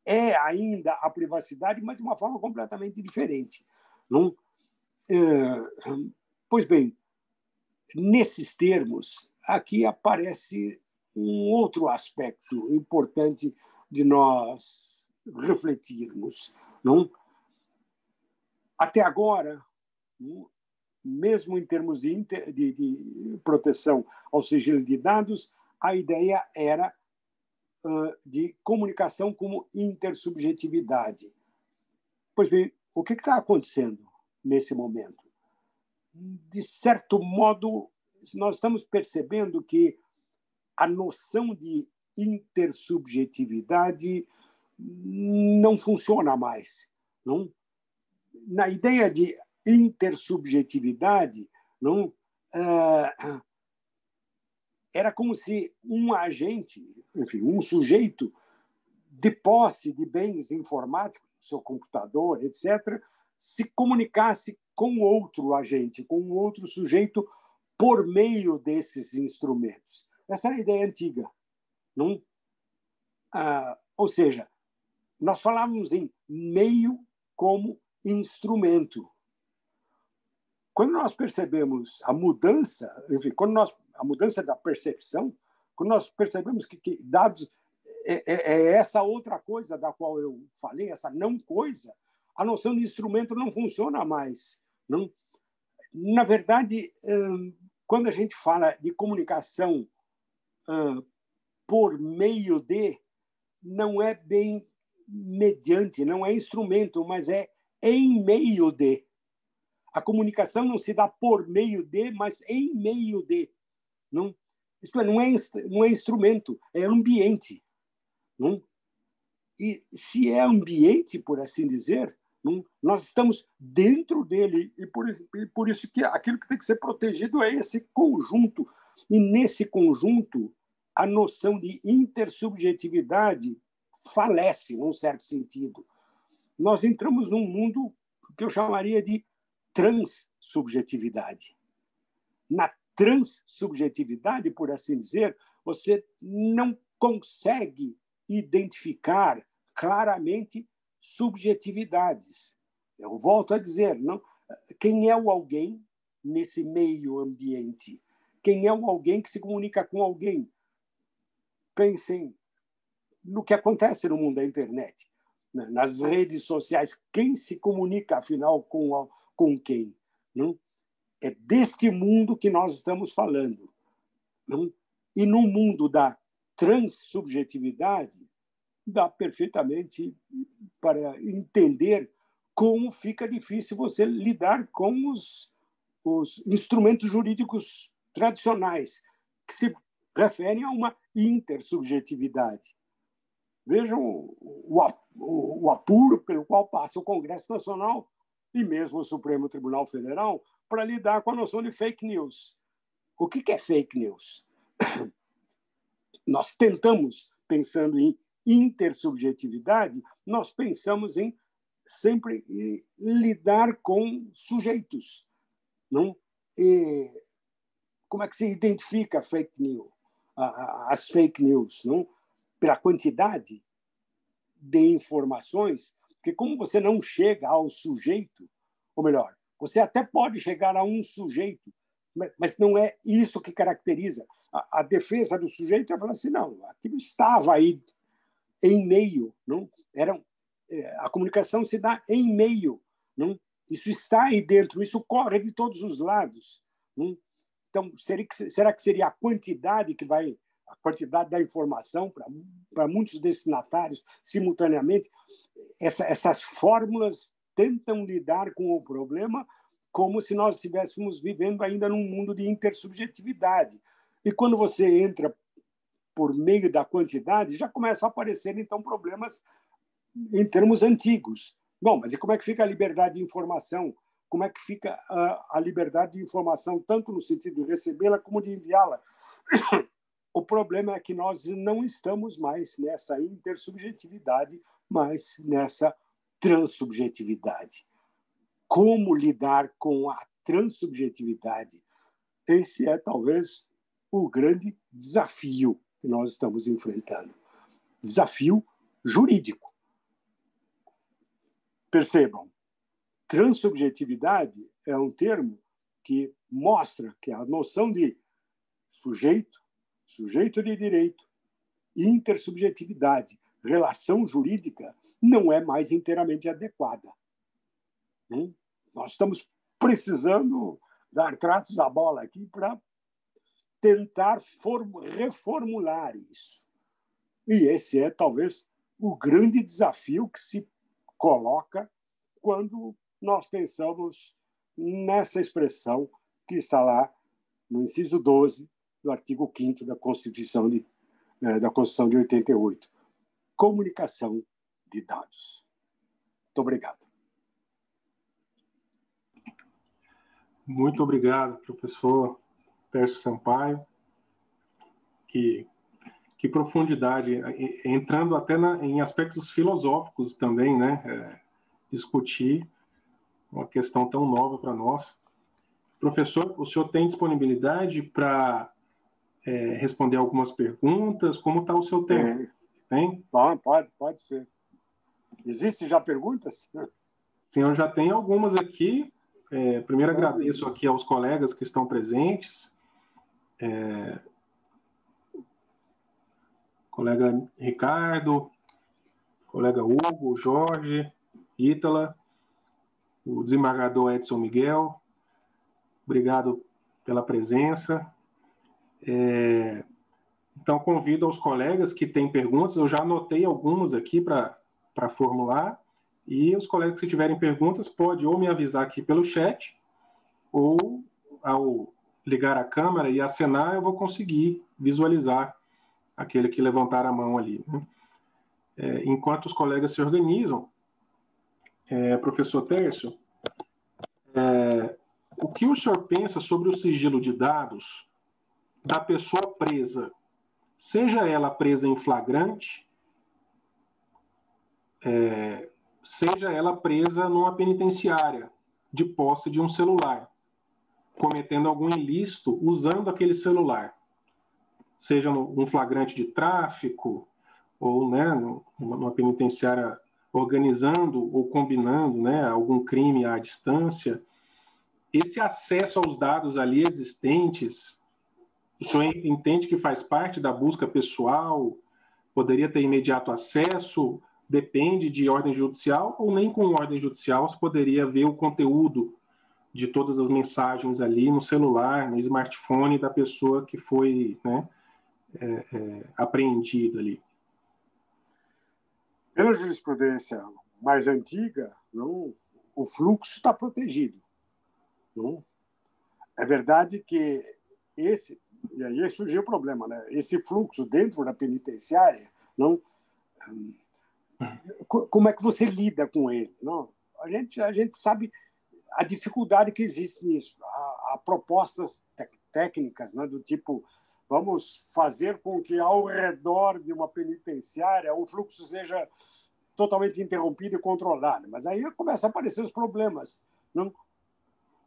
é ainda a privacidade, mas de uma forma completamente diferente. Não? Pois bem, nesses termos, aqui aparece um outro aspecto importante de nós refletirmos. Não? Até agora, mesmo em termos de proteção ao sigilo de dados, a ideia era de comunicação como intersubjetividade. Pois bem, o que está acontecendo nesse momento? De certo modo, nós estamos percebendo que a noção de intersubjetividade não funciona mais. Não? Na ideia de intersubjetividade, não, era como se um agente, enfim, um sujeito de posse de bens informáticos, seu computador, etc., se comunicasse com outro agente, com outro sujeito, por meio desses instrumentos. Essa era a ideia antiga. Não? Ou seja, nós falávamos em meio como instrumento. Quando nós percebemos a mudança, enfim, a mudança da percepção, quando nós percebemos que dados é essa outra coisa da qual eu falei, essa não coisa, a noção de instrumento não funciona mais. Não? Na verdade, quando a gente fala de comunicação por meio de, não é bem mediante, não é instrumento, mas é em meio de. A comunicação não se dá por meio de, mas em meio de. Não? Isto é, não é instrumento, é ambiente. Não? E se é ambiente, por assim dizer, não? Nós estamos dentro dele. E por isso que aquilo que tem que ser protegido é esse conjunto. E nesse conjunto, a noção de intersubjetividade falece, num certo sentido. Nós entramos num mundo que eu chamaria de transsubjetividade. Na transsubjetividade, por assim dizer, você não consegue identificar claramente subjetividades. Eu volto a dizer, não? Quem é o alguém nesse meio ambiente? Quem é o alguém que se comunica com alguém? Pensem no que acontece no mundo da internet, nas redes sociais. Quem se comunica, afinal, com quem? Não? É deste mundo que nós estamos falando. Não? E no mundo da transsubjetividade, dá perfeitamente para entender como fica difícil você lidar com os instrumentos jurídicos tradicionais, que se referem a uma intersubjetividade. Vejam o apuro pelo qual passa o Congresso Nacional e mesmo o Supremo Tribunal Federal para lidar com a noção de fake news. O que é fake news? Nós tentamos, pensando em intersubjetividade, nós pensamos em sempre lidar com sujeitos. Não? E como é que se identifica fake news? As fake news, não? Pela quantidade de informações, porque como você não chega ao sujeito, ou melhor, você até pode chegar a um sujeito, mas não é isso que caracteriza. A defesa do sujeito é falar assim, não, aquilo estava aí em meio, não? A comunicação se dá em meio, não? Isso está aí dentro, isso corre de todos os lados. Não? Então, será que seria a quantidade da informação para muitos destinatários simultaneamente? Essas fórmulas tentam lidar com o problema como se nós estivéssemos vivendo ainda num mundo de intersubjetividade. E quando você entra por meio da quantidade, já começam a aparecer, então, problemas em termos antigos. Bom, mas e como é que fica a liberdade de informação? Como é que fica a liberdade de informação, tanto no sentido de recebê-la como de enviá-la? O problema é que nós não estamos mais nessa intersubjetividade, mas nessa transsubjetividade. Como lidar com a transsubjetividade? Esse é, talvez, o grande desafio que nós estamos enfrentando. Desafio jurídico. Percebam, transsubjetividade é um termo que mostra que a noção de sujeito de direito, intersubjetividade, relação jurídica, não é mais inteiramente adequada. Nós estamos precisando dar tratos à bola aqui para tentar reformular isso. E esse é, talvez, o grande desafio que se coloca quando nós pensamos nessa expressão que está lá no inciso 12 do artigo 5º da Constituição de 88. Comunicação de dados. Muito obrigado. Muito obrigado, professor Tércio Sampaio. Que profundidade, entrando até em aspectos filosóficos também, né? Discutir uma questão tão nova para nós. Professor, o senhor tem disponibilidade para responder algumas perguntas? Como está o seu tempo? Tem? Pode ser. Existem já perguntas? Sim, eu já tenho algumas aqui. Primeiro agradeço aqui aos colegas que estão presentes. Colega Ricardo, colega Hugo, Jorge, Ítala, o desembargador Edson Miguel. Obrigado pela presença. Então, convido aos colegas que têm perguntas. Eu já anotei algumas aqui para formular. E os colegas que tiverem perguntas, podem ou me avisar aqui pelo chat, ou ao ligar a câmera e acenar, eu vou conseguir visualizar aquele que levantar a mão ali, né? Enquanto os colegas se organizam, professor Tércio, o que o senhor pensa sobre o sigilo de dados da pessoa presa, seja ela presa em flagrante, seja ela presa numa penitenciária de posse de um celular, cometendo algum ilícito usando aquele celular, seja num flagrante de tráfico ou, né, numa penitenciária organizando ou combinando, né, algum crime à distância. Esse acesso aos dados ali existentes, o senhor entende que faz parte da busca pessoal? Poderia ter imediato acesso? Depende de ordem judicial, ou nem com ordem judicial você poderia ver o conteúdo de todas as mensagens ali no celular, no smartphone da pessoa que foi, né, apreendida ali? Pela jurisprudência mais antiga, não, o fluxo está protegido. Não? É verdade que e aí surgiu o problema, né? Esse fluxo dentro da penitenciária, não, como é que você lida com ele? Não? A gente sabe a dificuldade que existe nisso. Há propostas técnicas, né, do tipo, vamos fazer com que ao redor de uma penitenciária o fluxo seja totalmente interrompido e controlado. Mas aí começam a aparecer os problemas, não?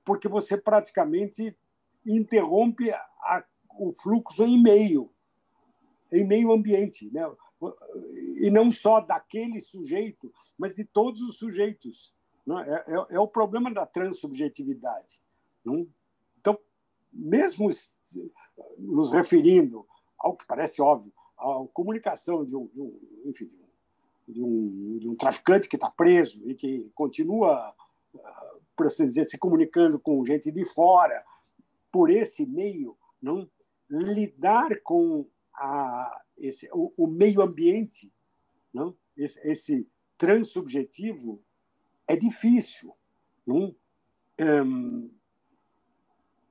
Porque você praticamente interrompe o fluxo em meio ambiente, né? E não só daquele sujeito, mas de todos os sujeitos. Não? É o problema da transsubjetividade. Não? Então, mesmo nos referindo ao que parece óbvio, à comunicação de um traficante que está preso e que continua, por assim dizer, se comunicando com gente de fora, por esse meio, não? Lidar com o meio ambiente, não? Esse transsubjetivo é difícil. Não?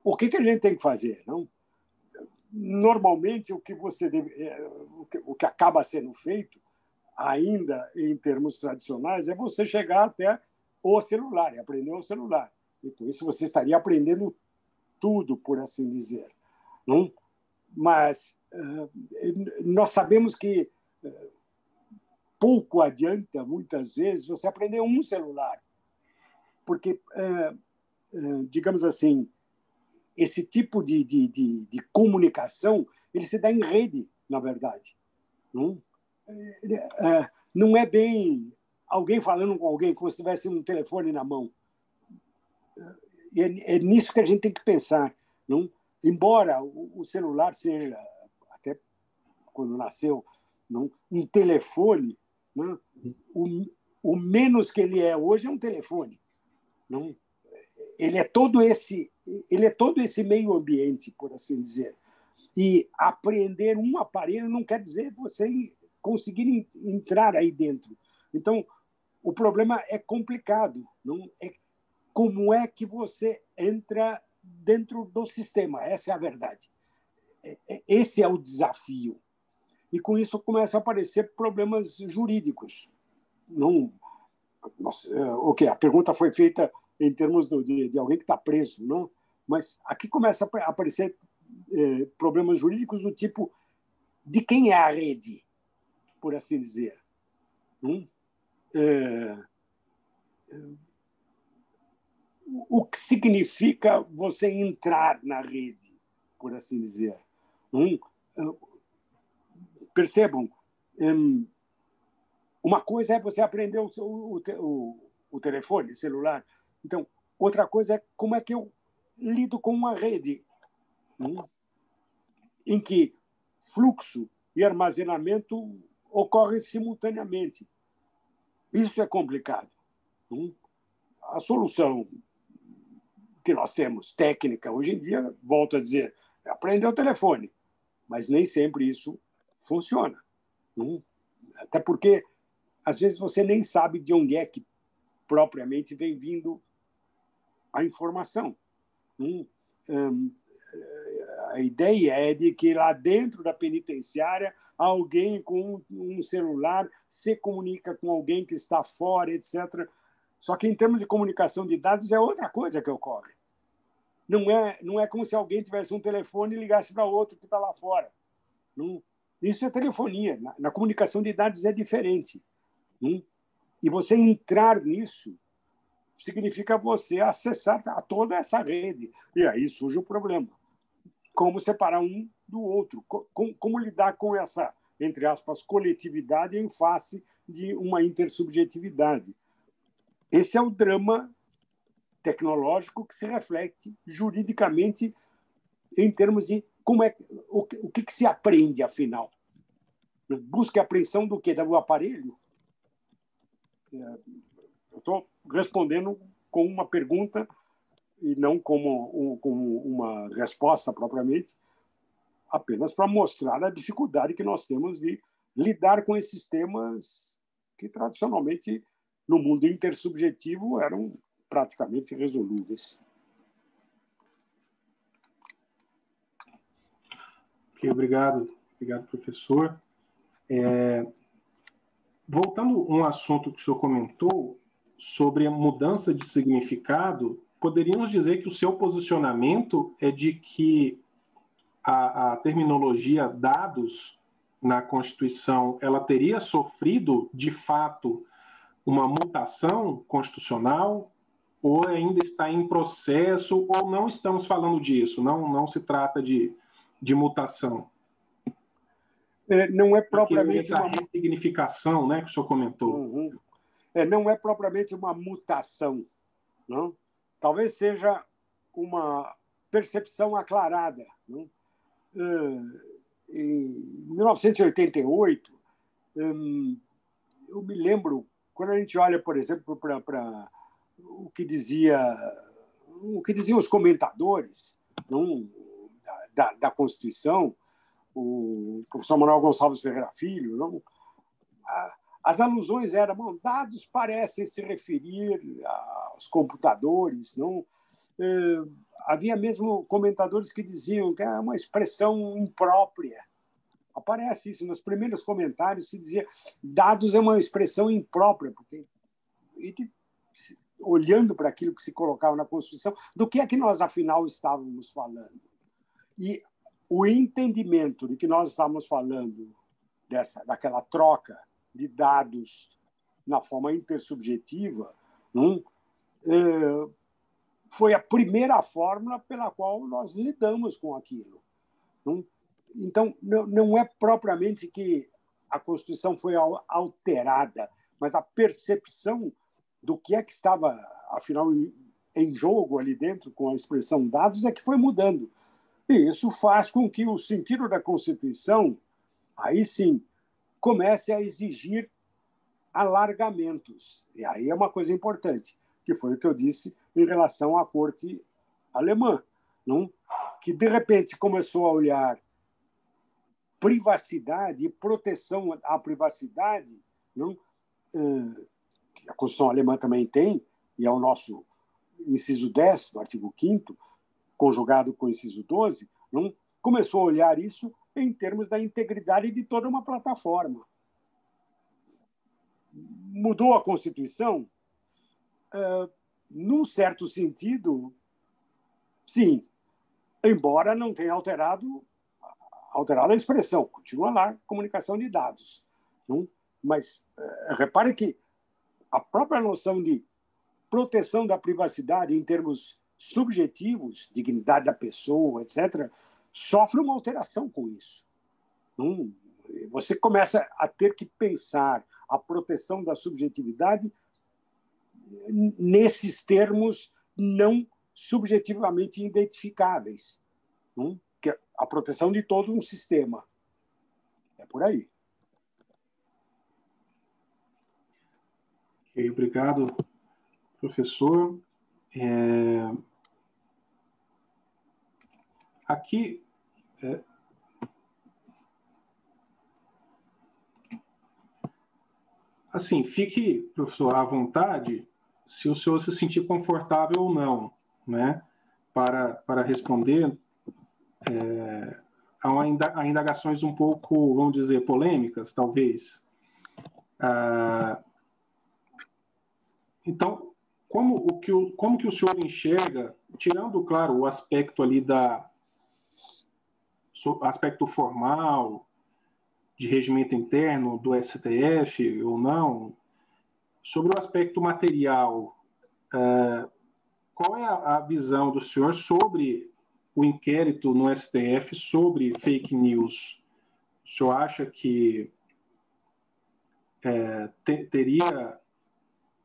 O que a gente tem que fazer? Não? Normalmente, o que acaba sendo feito, ainda em termos tradicionais, é você chegar até o celular e aprender o celular. E com isso você estaria aprendendo tudo, por assim dizer. Não? Mas nós sabemos que pouco adianta, muitas vezes, você aprender um celular, porque, digamos assim, esse tipo de comunicação ele se dá em rede, na verdade. Não é bem alguém falando com alguém como se tivesse um telefone na mão. É nisso que a gente tem que pensar. Não? Embora o celular seja, até quando nasceu, não, um telefone, não? O menos que ele é hoje é um telefone. Não? Ele é todo esse meio ambiente, por assim dizer. E apreender um aparelho não quer dizer você conseguir entrar aí dentro. Então, o problema é complicado. Não é como é que você entra dentro do sistema. Essa é a verdade. Esse é o desafio. E com isso começam a aparecer problemas jurídicos. Não, okay, a pergunta foi feita em termos de alguém que está preso, não? Mas aqui começa a aparecer problemas jurídicos do tipo de quem é a rede, por assim dizer. O que significa você entrar na rede, por assim dizer. Percebam, uma coisa é você aprender o telefone celular. Então, outra coisa é como é que eu lido com uma rede em que fluxo e armazenamento ocorrem simultaneamente. Isso é complicado. A solução que nós temos, técnica, hoje em dia, volto a dizer, é aprender o telefone. Mas nem sempre isso funciona. Até porque, às vezes, você nem sabe de onde é que propriamente vem vindo a informação. A ideia é de que lá dentro da penitenciária alguém com um celular se comunica com alguém que está fora, etc. Só que em termos de comunicação de dados é outra coisa que ocorre. Não é como se alguém tivesse um telefone e ligasse para outro que está lá fora. Isso é telefonia. Na comunicação de dados é diferente. E você entrar nisso significa você acessar a toda essa rede. E aí surge o problema. Como separar um do outro? Como lidar com essa, entre aspas, coletividade em face de uma intersubjetividade? Esse é o drama tecnológico que se reflete juridicamente em termos de o que se aprende, afinal. Busca a apreensão do quê? Do aparelho? Eu estou respondendo com uma pergunta e não como uma resposta propriamente, apenas para mostrar a dificuldade que nós temos de lidar com esses temas que, tradicionalmente, no mundo intersubjetivo, eram praticamente irresolúveis. Okay, obrigado, professor. Voltando a um assunto que o senhor comentou sobre a mudança de significado, poderíamos dizer que o seu posicionamento é de que a terminologia dados na Constituição ela teria sofrido, de fato, uma mutação constitucional, ou ainda está em processo, ou não estamos falando disso, não se trata de mutação? Não é propriamente essa ressignificação, né, que o senhor comentou. Não é propriamente uma mutação, não? Talvez seja uma percepção aclarada. Não? Em 1988, eu me lembro, quando a gente olha, por exemplo, para o que diziam os comentadores não, da Constituição, o professor Manuel Gonçalves Ferreira Filho, não, as alusões eram, bom, dados parecem se referir aos computadores, não? Havia mesmo comentadores que diziam que é uma expressão imprópria. Aparece isso nos primeiros comentários, se dizia dados é uma expressão imprópria, porque olhando para aquilo que se colocava na Constituição, do que é que nós afinal estávamos falando? E o entendimento de que nós estávamos falando daquela troca de dados na forma intersubjetiva, foi a primeira fórmula pela qual nós lidamos com aquilo. Então, não é propriamente que a Constituição foi alterada, mas a percepção do que é que estava, afinal, em jogo ali dentro com a expressão dados é que foi mudando. E isso faz com que o sentido da Constituição, aí sim, comece a exigir alargamentos. E aí é uma coisa importante, que foi o que eu disse em relação à corte alemã, que, de repente, começou a olhar privacidade e proteção à privacidade, que a Constituição alemã também tem, e é o nosso inciso 10 do artigo 5º, conjugado com o inciso 12, começou a olhar isso em termos da integridade de toda uma plataforma. Mudou a Constituição? Num certo sentido, sim, embora não tenha alterado a expressão, continua lá comunicação de dados. Mas repare que a própria noção de proteção da privacidade em termos subjetivos, dignidade da pessoa, etc., sofre uma alteração com isso. Você começa a ter que pensar a proteção da subjetividade nesses termos não subjetivamente identificáveis, que é a proteção de todo um sistema. É por aí. Ok, obrigado, professor. Aqui, assim, fique, professor, à vontade, se o senhor se sentir confortável ou não, né, para responder a indagações um pouco, vamos dizer, polêmicas, talvez. Então, como que o senhor enxerga, tirando, claro, o aspecto ali aspecto formal, de regimento interno do STF ou não, sobre o aspecto material, qual é a visão do senhor sobre o inquérito no STF sobre fake news? O senhor acha que teria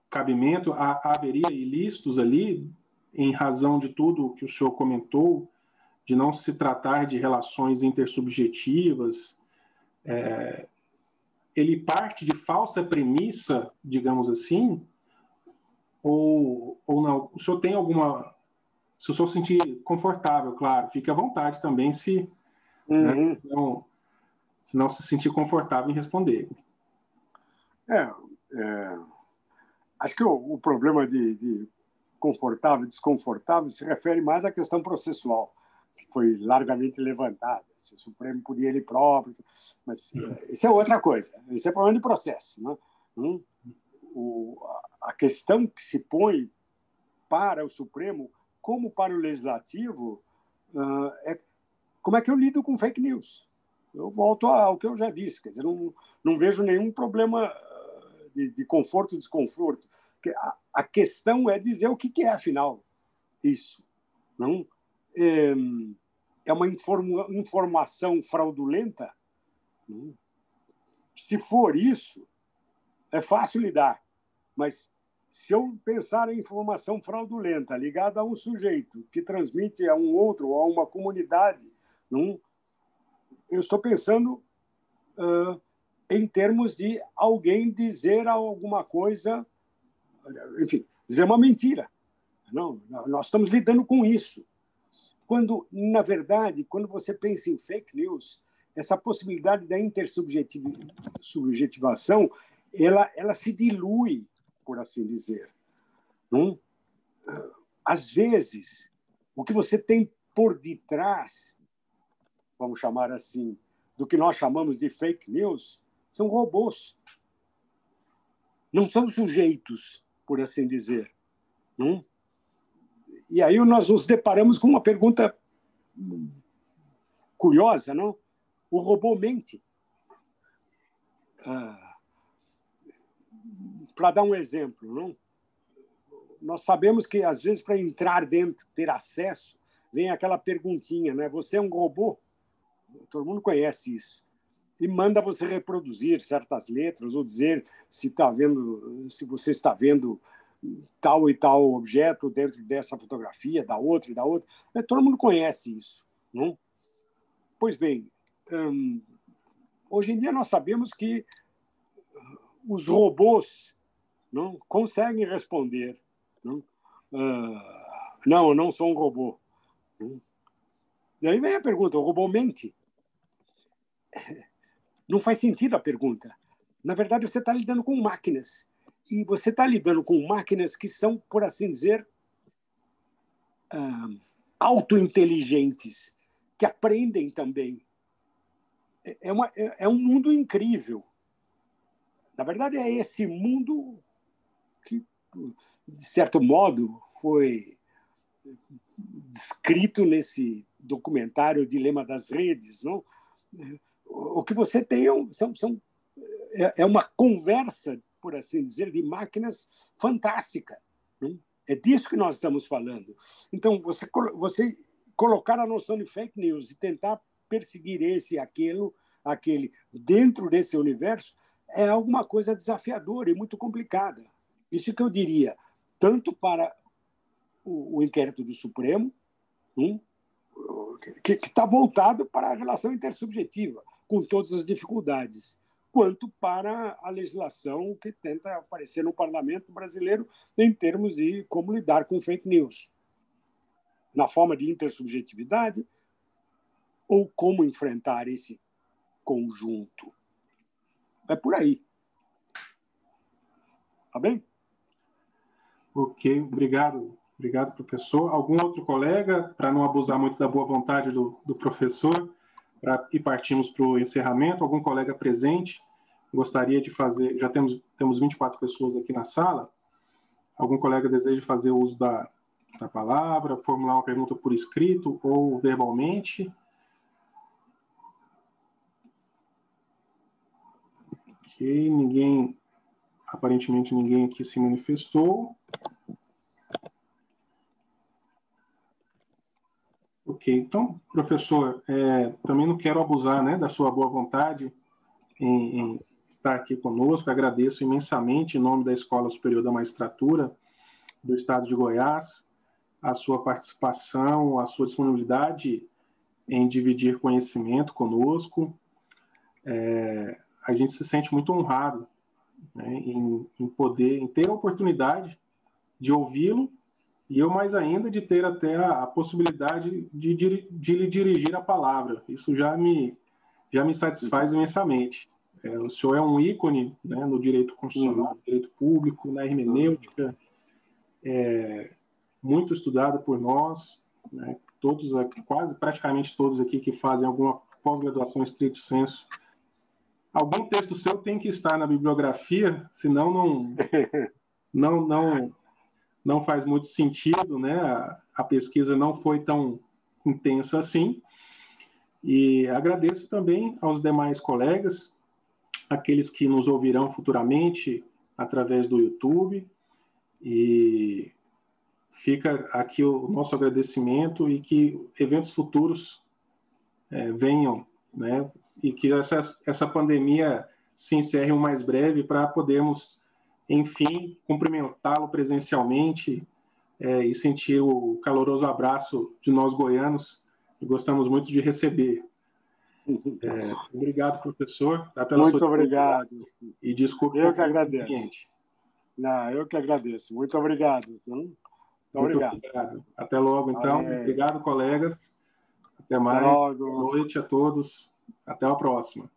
cabimento, haveria ilícitos ali, em razão de tudo que o senhor comentou, de não se tratar de relações intersubjetivas? Ele parte de falsa premissa, digamos assim, ou não? O senhor tem alguma... Se o senhor se sentir confortável, claro, fique à vontade também, se não se sentir confortável em responder. Acho que o problema de confortável e desconfortável se refere mais à questão processual, que foi largamente levantada. Se o Supremo podia ele próprio, mas isso é outra coisa. Isso é problema de processo. A questão que se põe para o Supremo, como para o Legislativo, é como é que eu lido com fake news. Eu volto ao que eu já disse, quer dizer, não vejo nenhum problema de conforto e desconforto. A questão é dizer o que é, afinal, isso. Não? É uma informação fraudulenta? Não? Se for isso, é fácil lidar. Mas se eu pensar em informação fraudulenta ligada a um sujeito que transmite a um outro ou a uma comunidade, não? Eu estou pensando em termos de alguém dizer alguma coisa, enfim, dizer uma mentira. Não, nós estamos lidando com isso. Quando, na verdade, quando você pensa em fake news, essa possibilidade da intersubjetivação, ela se dilui, por assim dizer. Não? Às vezes, o que você tem por detrás, vamos chamar assim, do que nós chamamos de fake news, são robôs. Não são sujeitos, por assim dizer. Não? E aí nós nos deparamos com uma pergunta curiosa, não? O robô mente. Para dar um exemplo, não? Nós sabemos que, às vezes, para entrar dentro, ter acesso, vem aquela perguntinha, né? Você é um robô? Todo mundo conhece isso. E manda você reproduzir certas letras ou dizer se você está vendo tal e tal objeto dentro dessa fotografia, da outra e da outra. Todo mundo conhece isso, não? Pois bem, hoje em dia nós sabemos que os robôs não conseguem responder. Não, não, eu não sou um robô. E aí vem a pergunta, o robô mente? Não faz sentido a pergunta. Na verdade, você está lidando com máquinas. E você está lidando com máquinas que são, por assim dizer, autointeligentes, que aprendem também. É um mundo incrível. Na verdade, é esse mundo que, de certo modo, foi descrito nesse documentário O Dilema das Redes. Não? O que você tem é uma conversa, por assim dizer, de máquinas fantástica. Não? É disso que nós estamos falando. Então, você colocar a noção de fake news e tentar perseguir esse e aquele dentro desse universo é alguma coisa desafiadora e muito complicada. Isso que eu diria, tanto para o inquérito do Supremo, que está voltado para a relação intersubjetiva, com todas as dificuldades, quanto para a legislação que tenta aparecer no parlamento brasileiro em termos de como lidar com fake news, na forma de intersubjetividade, ou como enfrentar esse conjunto. É por aí. Tá bem? Ok, obrigado. Obrigado, professor. Algum outro colega, para não abusar muito da boa vontade do professor, e partimos para o encerramento? Algum colega presente gostaria de fazer? Já temos 24 pessoas aqui na sala. Algum colega deseja fazer uso da palavra, formular uma pergunta por escrito ou verbalmente? Ok, aparentemente ninguém aqui se manifestou. Ok, então, professor, também não quero abusar, né, da sua boa vontade em estar aqui conosco. Agradeço imensamente, em nome da Escola Superior da Magistratura do Estado de Goiás, a sua participação, a sua disponibilidade em dividir conhecimento conosco. A gente se sente muito honrado, né, em ter a oportunidade de ouvi-lo, e eu mais ainda de ter até a possibilidade de lhe dirigir a palavra. Isso já me satisfaz imensamente. O senhor é um ícone, né, no direito constitucional, no direito público, na hermenêutica, muito estudado por nós, né, todos, praticamente todos aqui que fazem alguma pós-graduação estricto sensu. Algum texto seu tem que estar na bibliografia, senão não faz muito sentido, né? A pesquisa não foi tão intensa assim. E agradeço também aos demais colegas, aqueles que nos ouvirão futuramente através do YouTube. E fica aqui o nosso agradecimento e que eventos futuros venham, né? E que essa pandemia se encerre o mais breve para podermos, enfim, cumprimentá-lo presencialmente e sentir o caloroso abraço de nós goianos, que gostamos muito de receber. Obrigado, professor. Muito obrigado. E desculpe. Eu que agradeço. Não, eu que agradeço. Muito obrigado. Muito obrigado. Até logo, então. Obrigado, colegas. Até mais. Boa noite a todos. Até a próxima.